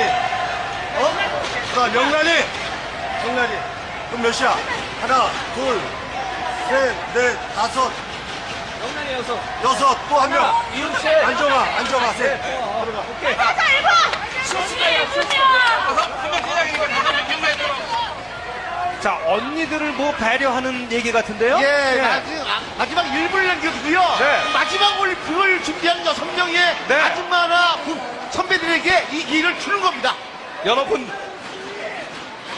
그다음 명란이. 그럼 몇 시야? 하나, 둘, 셋, 넷, 다섯. 영란이 여섯, 또 한 명. 이윤채. 안정아, 셋. 들어가. 오케이. 자, 언니들을 배려하는 얘기 같은데요? 예, 마지막 1분을 남겨두고요. 네. 마지막 올림픽을 준비한 6명의 네. 아줌마나 선배들에게 이 기회를 주는 겁니다. 여러분,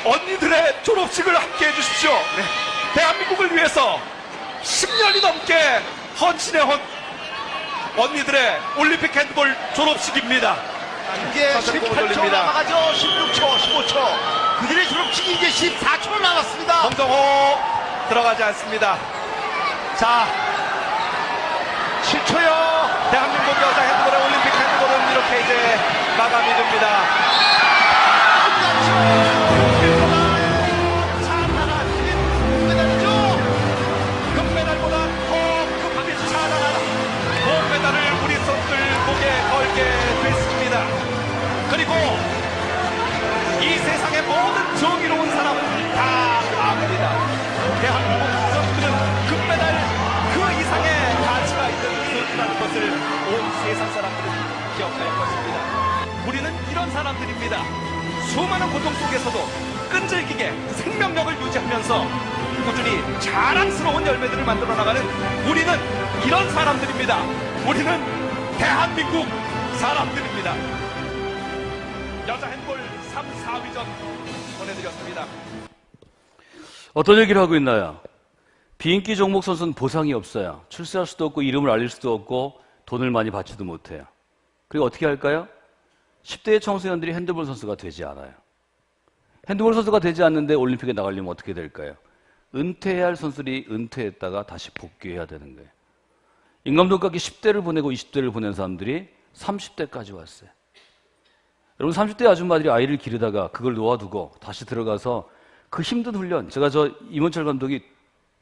언니들의 졸업식을 함께 해주십시오. 대한민국을 위해서 10년이 넘게 헌신의 언니들의 올림픽 핸드볼 졸업식입니다. 이제 선수를 18초 돌립니다. 남아가죠. 16초, 15초. 그들의 졸업식이 이제 14초 남았습니다. 홍정호 들어가지 않습니다. 자, 7초요. 대한민국 여자 핸드볼의 올림픽 핸드볼은 이렇게 이제 마감이 됩니다. 금메달보다 더 급하게 찬란한銅메달을 우리 선수들 목에 걸게 됐습니다. 그리고 이 세상의 모든 정의로운 사람은 다 압니다. 대한민국 선수들은 금메달 그 이상의 가치가 있는 선수라는 것을 온 세상 사람들은 기억할 것입니다. 우리는 이런 사람들입니다. 수많은 고통 속에서도 끈질기게 생명력을 유지하면서 꾸준히 자랑스러운 열매들을 만들어 나가는 우리는 이런 사람들입니다. 우리는 대한민국 사람들입니다. 여자 핸드볼 3, 4위전 보내드렸습니다. 어떤 얘기를 하고 있나요? 비인기 종목 선수는 보상이 없어요. 출세할 수도 없고 이름을 알릴 수도 없고 돈을 많이 받지도 못해요. 그리고 어떻게 할까요? 10대의 청소년들이 핸드볼 선수가 되지 않아요. 핸드볼 선수가 되지 않는데 올림픽에 나가려면 어떻게 될까요? 은퇴해야 할 선수들이 은퇴했다가 다시 복귀해야 되는 거예요. 임감독각이 10대를 보내고 20대를 보낸 사람들이 30대까지 왔어요. 여러분 30대 아줌마들이 아이를 기르다가 그걸 놓아두고 다시 들어가서 그 힘든 훈련, 제가 임원철 감독이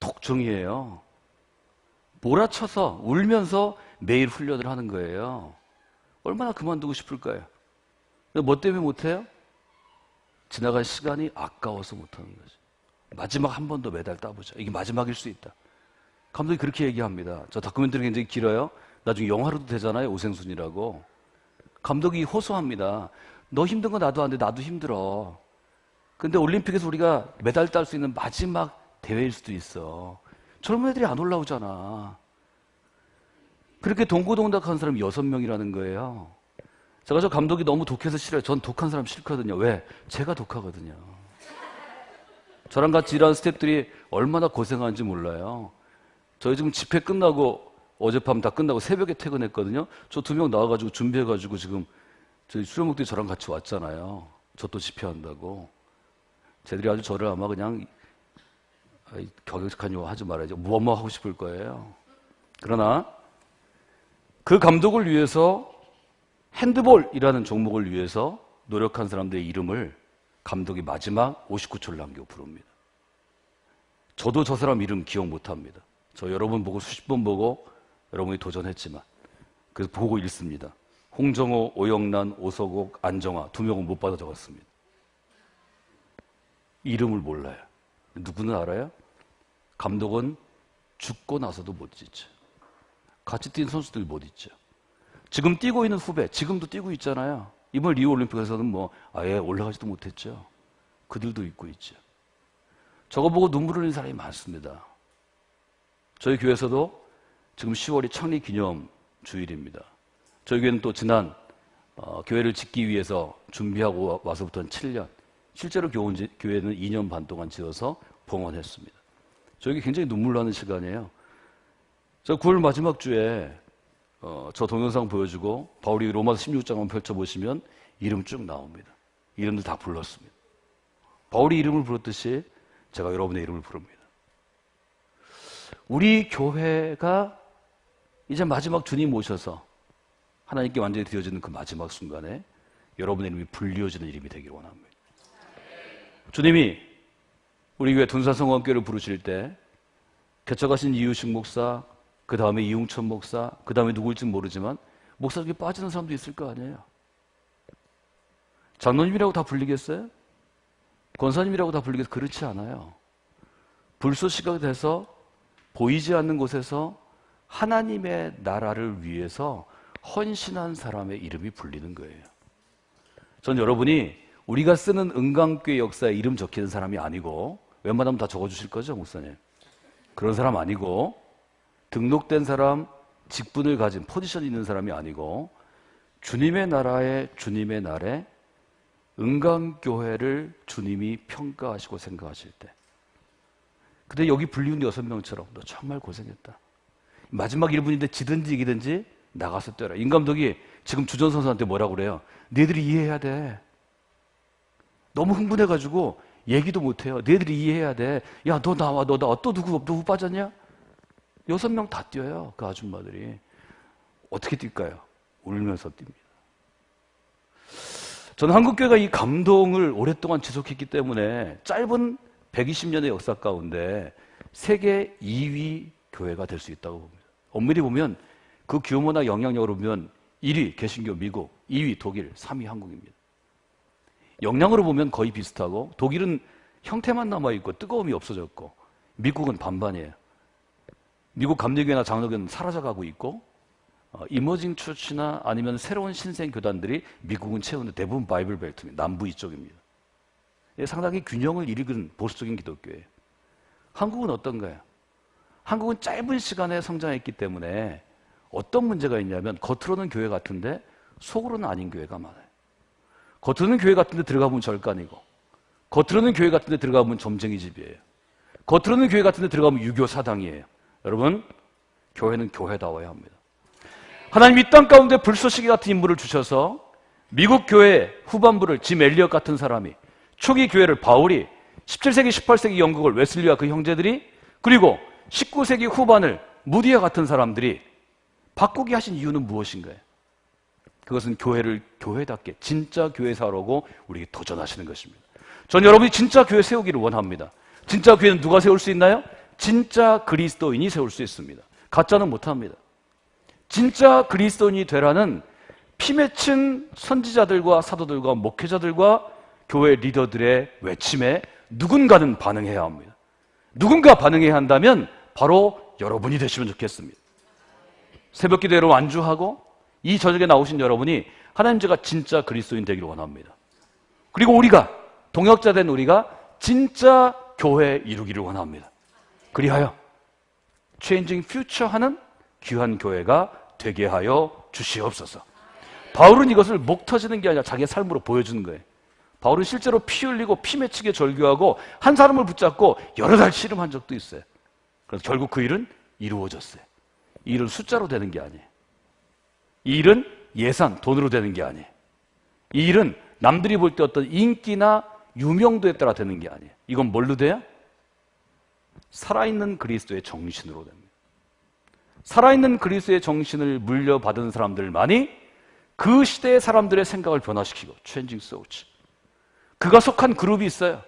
톡정이에요. 몰아쳐서 울면서 매일 훈련을 하는 거예요. 얼마나 그만두고 싶을까요? 뭐 때문에 못해요? 지나간 시간이 아까워서 못하는 거죠. 마지막 한 번 더 메달 따보자. 이게 마지막일 수 있다. 감독이 그렇게 얘기합니다. 저 다큐멘터리 굉장히 길어요. 나중에 영화로도 되잖아요. 오생순이라고. 감독이 호소합니다. 너 힘든 거 나도 안 돼. 나도 힘들어. 근데 올림픽에서 우리가 메달 딸 수 있는 마지막 대회일 수도 있어. 젊은 애들이 안 올라오잖아. 그렇게 동고동락한 사람이 6명이라는 거예요. 제가 저 감독이 너무 독해서 싫어요. 전 독한 사람 싫거든요. 왜? 제가 독하거든요. 저랑 같이 일하는 스태프들이 얼마나 고생하는지 몰라요. 저희 지금 집회 끝나고 어젯밤 다 끝나고 새벽에 퇴근했거든요. 저 2명 나와가지고 준비해가지고 지금 저희 수련목들이 저랑 같이 왔잖아요. 저 또 집회한다고. 쟤들이 아주 저를 아마 그냥 격역한 용어 하지 말아야죠. 뭐 하고 싶을 거예요. 그러나 그 감독을 위해서 핸드볼이라는 종목을 위해서 노력한 사람들의 이름을 감독이 마지막 59초를 남기고 부릅니다. 저도 저 사람 이름 기억 못합니다. 저 여러분 보고 수십 번 보고 여러분이 도전했지만 그래서 보고 읽습니다. 홍정호, 오영란, 오서곡, 안정화 2명은 못 받아 적었습니다. 이름을 몰라요. 누구는 알아요? 감독은 죽고 나서도 못 잊죠. 같이 뛴 선수들 못 잊죠. 지금 뛰고 있는 후배, 지금도 뛰고 있잖아요. 이번 리우 올림픽에서는 뭐 아예 올라가지도 못했죠. 그들도 잊고 있죠. 저거 보고 눈물 흘리는 사람이 많습니다. 저희 교회에서도 지금 10월이 창립 기념 주일입니다. 저희 교회는 또 지난 교회를 짓기 위해서 준비하고 와서부터는 7년, 실제로 교회는 2년 반 동안 지어서 봉헌했습니다. 저에게 굉장히 눈물 나는 시간이에요. 저 9월 마지막 주에 저 동영상 보여주고 바울이 로마서 16장만 펼쳐보시면 이름 쭉 나옵니다. 이름들 다 불렀습니다. 바울이 이름을 부르듯이 제가 여러분의 이름을 부릅니다. 우리 교회가 이제 마지막 주님 오셔서 하나님께 완전히 되어지는 그 마지막 순간에 여러분의 이름이 불리어지는 이름이 되기를 원합니다. 주님이 우리 교회 둔산성원교회를 부르실 때 개척하신 이유식 목사, 그 다음에 이웅천 목사, 그 다음에 누구일지 모르지만 목사 중에 빠지는 사람도 있을 거 아니에요. 장로님이라고 다 불리겠어요? 권사님이라고 다 불리겠어요? 그렇지 않아요. 불쏘시가 돼서 보이지 않는 곳에서 하나님의 나라를 위해서 헌신한 사람의 이름이 불리는 거예요. 전 여러분이 우리가 쓰는 은강교회 역사에 이름 적히는 사람이 아니고, 웬만하면 다 적어주실 거죠, 목사님? 그런 사람 아니고, 등록된 사람, 직분을 가진 포지션 있는 사람이 아니고, 주님의 나라에 주님의 날에 은강교회를 주님이 평가하시고 생각하실 때, 근데 여기 불리운 6명처럼 너 정말 고생했다. 마지막 1분인데 지든지 이기든지 나가서 뛰어라. 임 감독이 지금 주전 선수한테 뭐라고 그래요? 너희들이 이해해야 돼. 너무 흥분해가지고 얘기도 못해요. 너희들이 이해해야 돼. 야, 너 나와, 너 또 누구 빠졌냐? 6명 다 뛰어요. 그 아줌마들이. 어떻게 뛸까요? 울면서 뜁니다. 저는 한국교회가 이 감동을 오랫동안 지속했기 때문에 짧은 120년의 역사 가운데 세계 2위 교회가 될 수 있다고 봅니다. 엄밀히 보면 그 규모나 영향력으로 보면 1위 개신교 미국, 2위 독일, 3위 한국입니다. 영향으로 보면 거의 비슷하고, 독일은 형태만 남아있고 뜨거움이 없어졌고, 미국은 반반이에요. 미국 감리교회나 장로교는 사라져가고 있고, 이머징 처치나 아니면 새로운 신생 교단들이 미국은 채우는 대부분 바이블 벨트입니다. 남부 이쪽입니다. 상당히 균형을 잃은 보수적인 기독교예요. 한국은 어떤가요? 한국은 짧은 시간에 성장했기 때문에 어떤 문제가 있냐면, 겉으로는 교회 같은데 속으로는 아닌 교회가 많아요. 겉으로는 교회 같은데 들어가면 절간이고, 겉으로는 교회 같은데 들어가면 점쟁이 집이에요. 겉으로는 교회 같은데 들어가면 유교 사당이에요. 여러분, 교회는 교회다워야 합니다. 하나님 이 땅 가운데 불쏘시개 같은 인물을 주셔서 미국 교회 후반부를 짐 엘리엇 같은 사람이, 초기 교회를 바울이, 17세기 18세기 영국을 웨슬리와 그 형제들이, 그리고 19세기 후반을 무디와 같은 사람들이 바꾸게 하신 이유는 무엇인가요? 그것은 교회를 교회답게 진짜 교회 사라고 우리에게 도전하시는 것입니다. 전 여러분이 진짜 교회 세우기를 원합니다. 진짜 교회는 누가 세울 수 있나요? 진짜 그리스도인이 세울 수 있습니다. 가짜는 못합니다. 진짜 그리스도인이 되라는 피 맺힌 선지자들과 사도들과 목회자들과 교회 리더들의 외침에 누군가는 반응해야 합니다. 누군가 반응해야 한다면 바로 여러분이 되시면 좋겠습니다. 새벽기도 여러분 안주하고 이 저녁에 나오신 여러분이 하나님 제가 진짜 그리스도인 되기를 원합니다. 그리고 우리가, 동역자 된 우리가 진짜 교회 이루기를 원합니다. 그리하여 Changing Future 하는 귀한 교회가 되게 하여 주시옵소서. 바울은 이것을 목 터지는 게 아니라 자기의 삶으로 보여주는 거예요. 바울은 실제로 피 흘리고 피 맺히게 절규하고 한 사람을 붙잡고 여러 달 씨름한 적도 있어요. 그래서 결국 그 일은 이루어졌어요. 이 일은 숫자로 되는 게 아니에요. 이 일은 예산, 돈으로 되는 게 아니에요. 이 일은 남들이 볼 때 어떤 인기나 유명도에 따라 되는 게 아니에요. 이건 뭘로 돼요? 살아있는 그리스도의 정신으로 됩니다. 살아있는 그리스도의 정신을 물려받은 사람들만이 그 시대의 사람들의 생각을 변화시키고, Changing Souls. 그가 속한 그룹이 있어요.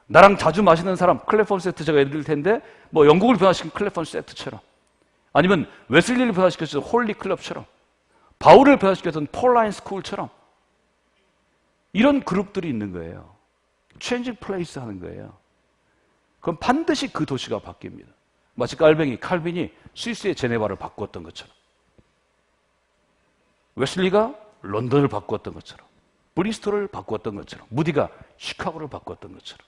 나랑 자주 마시는 사람, 클레폰 세트 제가 예를 들 텐데, 뭐 영국을 변화시킨 클레폰 세트처럼, 아니면 웨슬리를 변화시켰던 홀리 클럽처럼, 바울을 변화시켰던 폴라인 스쿨처럼, 이런 그룹들이 있는 거예요. changing place 하는 거예요. 그럼 반드시 그 도시가 바뀝니다. 마치 깔뱅이 칼빈이 스위스의 제네바를 바꾸었던 것처럼, 웨슬리가 런던을 바꾸었던 것처럼, 브리스톨을 바꾸었던 것처럼, 무디가 시카고를 바꾸었던 것처럼,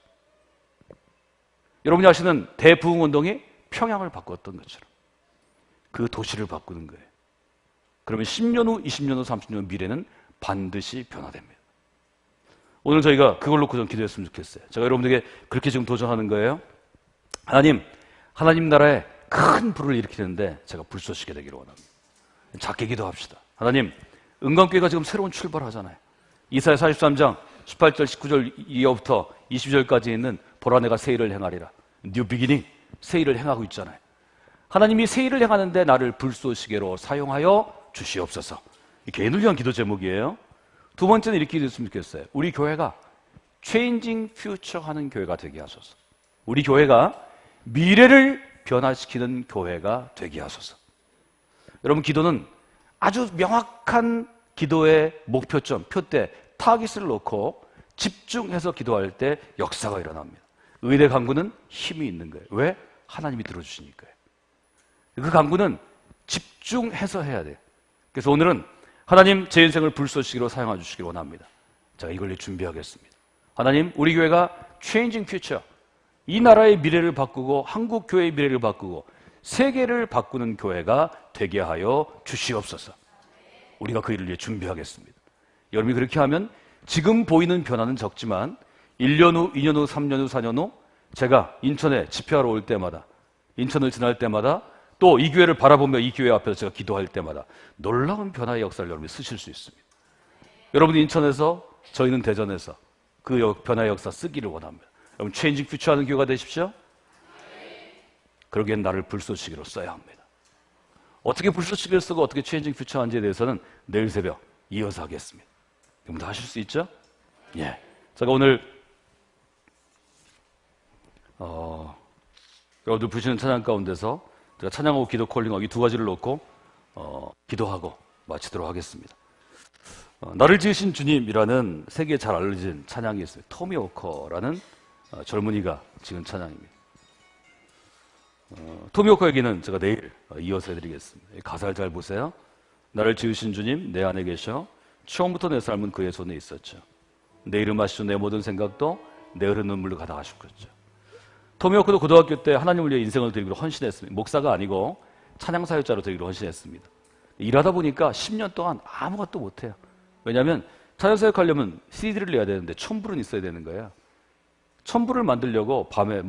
여러분이 아시는 대부흥운동이 평양을 바꾸었던 것처럼 그 도시를 바꾸는 거예요. 그러면 10년 후, 20년 후, 30년 후 미래는 반드시 변화됩니다. 오늘 저희가 그걸 놓고 좀 기도했으면 좋겠어요. 제가 여러분들에게 그렇게 지금 도전하는 거예요. 하나님 나라에 큰 불을 일으키는데 제가 불쏘시게 되기를 원합니다. 작게 기도합시다. 하나님, 은광교회가 지금 새로운 출발하잖아요. 이사야 43장 18절 19절 이어부터 20절까지 있는 보라 내가 새 일을 행하리라, 뉴 비기닝, 새 일을 행하고 있잖아요. 하나님이 새 일을 행하는데 나를 불쏘시개로 사용하여 주시옵소서. 개인을 위한 기도 제목이에요. 두 번째는 이렇게 기도했으면 좋겠어요. 우리 교회가 체인징 퓨처 하는 교회가 되게 하소서. 우리 교회가 미래를 변화시키는 교회가 되게 하소서. 여러분, 기도는 아주 명확한 기도의 목표점, 표대, 타깃을 놓고 집중해서 기도할 때 역사가 일어납니다. 의대 강구는 힘이 있는 거예요. 왜? 하나님이 들어주시니까요. 그 강구는 집중해서 해야 돼요. 그래서 오늘은 하나님 제 인생을 불쏘시기로 사용해 주시길 원합니다. 제가 이걸 준비하겠습니다. 하나님, 우리 교회가 Changing Future, 이 나라의 미래를 바꾸고 한국 교회의 미래를 바꾸고 세계를 바꾸는 교회가 되게 하여 주시옵소서. 우리가 그 일을 위해 준비하겠습니다. 여러분이 그렇게 하면 지금 보이는 변화는 적지만 1년 후, 2년 후, 3년 후, 4년 후 제가 인천에 집회하러 올 때마다, 인천을 지날 때마다, 또 이 교회를 바라보며 이 교회 앞에서 제가 기도할 때마다 놀라운 변화의 역사를 여러분이 쓰실 수 있습니다. 여러분이 인천에서, 저희는 대전에서 그 변화의 역사 쓰기를 원합니다. 여러분, 체인징 퓨처 하는 교회가 되십시오. 그러기엔 나를 불쏘시개로 써야 합니다. 어떻게 불쏘시개를 쓰고 어떻게 체인징 퓨처 하는지에 대해서는 내일 새벽 이어서 하겠습니다. 여러분 다 하실 수 있죠? 예. 제가 오늘 여러분들 부르시는 찬양 가운데서 제가 찬양하고 기도 콜링하고 이 두 가지를 놓고 기도하고 마치도록 하겠습니다. 나를 지으신 주님이라는 세계에 잘 알려진 찬양이 있어요. 토미 워커라는 젊은이가 지은 찬양입니다. 토미 워커 얘기는 제가 내일 이어서 해드리겠습니다. 가사를 잘 보세요. 나를 지으신 주님 내 안에 계셔, 처음부터 내 삶은 그의 손에 있었죠. 내 이름 아시죠? 내 모든 생각도 내 흐르는 눈물로 가다하셨겠죠. 토미 워커도 고등학교 때 하나님을 위해 인생을 드리기로 헌신했습니다. 목사가 아니고 찬양사역자로 되기로 헌신했습니다. 일하다 보니까 10년 동안 아무것도 못해요. 왜냐하면 찬양사역하려면 CD를 내야 되는데 첨불은 있어야 되는 거예요. 첨불을 만들려고 밤에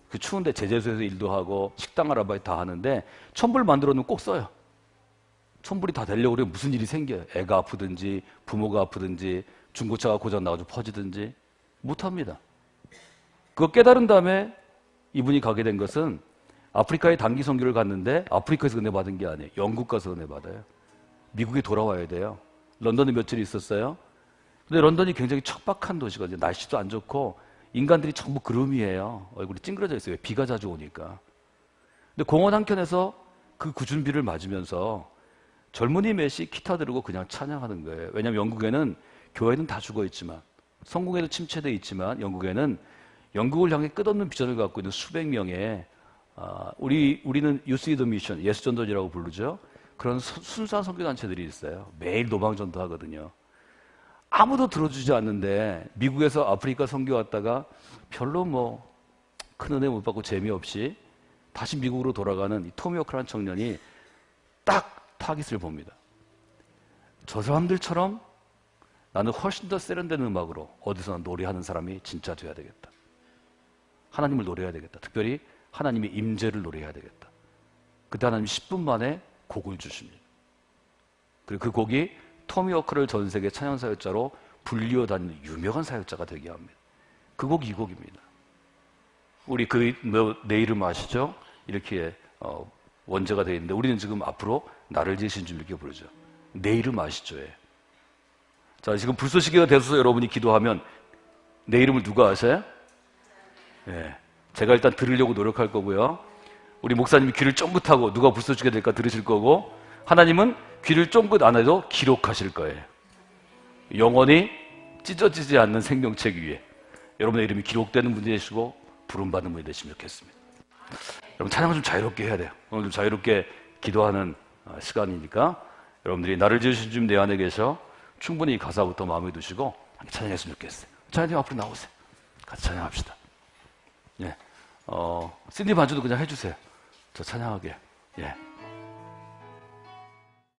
그 추운데 제재소에서 일도 하고 식당 아르바이트 다 하는데 첨불 만들어 놓으면 꼭 써요. 첨불이 다 되려고 그러면 무슨 일이 생겨요. 애가 아프든지 부모가 아프든지 중고차가 고장 나가지고 퍼지든지 못합니다. 그거 깨달은 다음에 이분이 가게 된 것은 아프리카에 단기 선교를 갔는데 아프리카에서 은혜 받은 게 아니에요. 영국 가서 은혜 받아요. 미국에 돌아와야 돼요. 런던에 며칠 있었어요. 근데 런던이 굉장히 척박한 도시거든요. 날씨도 안 좋고 인간들이 전부 그름이에요. 얼굴이 찡그러져 있어요. 비가 자주 오니까. 근데 공원 한켠에서 그 구준비를 맞으면서 젊은이 몇이 기타 들고 그냥 찬양하는 거예요. 왜냐하면 영국에는 교회는 다 죽어 있지만, 성공에도 침체되어 있지만 영국에는 영국을 향해 끝없는 비전을 갖고 있는 수백 명의 우리는 You See the Mission, 예수전도지라고 부르죠. 그런 순수한 선교단체들이 있어요. 매일 노방전도 하거든요. 아무도 들어주지 않는데 미국에서 아프리카 선교 왔다가 별로 큰 은혜 못 받고 재미없이 다시 미국으로 돌아가는 이 토미 워커라는 청년이 딱 타깃을 봅니다. 저 사람들처럼 나는 훨씬 더 세련된 음악으로 어디서나 노래하는 사람이 진짜 돼야 되겠다. 하나님을 노래해야 되겠다. 특별히 하나님의 임재를 노래해야 되겠다. 그때 하나님이 10분 만에 곡을 주십니다. 그리고 그 곡이 토미 워커를 전 세계 찬양 사역자로 불리워 다니는 유명한 사역자가 되게 합니다. 그 곡이 이 곡입니다. 우리 내 이름 아시죠? 이렇게 원제가 되어 있는데 우리는 지금 앞으로 나를 지으신 줄 이렇게 부르죠. 내 이름 아시죠? 자, 지금 불쏘시개가 되셔서 여러분이 기도하면 내 이름을 누가 아세요? 예, 제가 일단 들으려고 노력할 거고요. 우리 목사님이 귀를 쫑긋하고 누가 불쏘시개 될까 들으실 거고, 하나님은 귀를 쫑긋 안 해도 기록하실 거예요. 영원히 찢어지지 않는 생명책 위에 여러분의 이름이 기록되는 분이 되시고 부름받는 분이 되시면 좋겠습니다. 여러분 찬양을 좀 자유롭게 해야 돼요. 오늘 좀 자유롭게 기도하는 시간이니까 여러분들이 나를 지으신 주님 내 안에 계셔 충분히 이 가사부터 마음에 두시고 찬양했으면 좋겠어요. 찬양님 앞으로 나오세요. 같이 찬양합시다. 예. 신디 반주도 그냥 해주세요. 저 찬양하게. 예.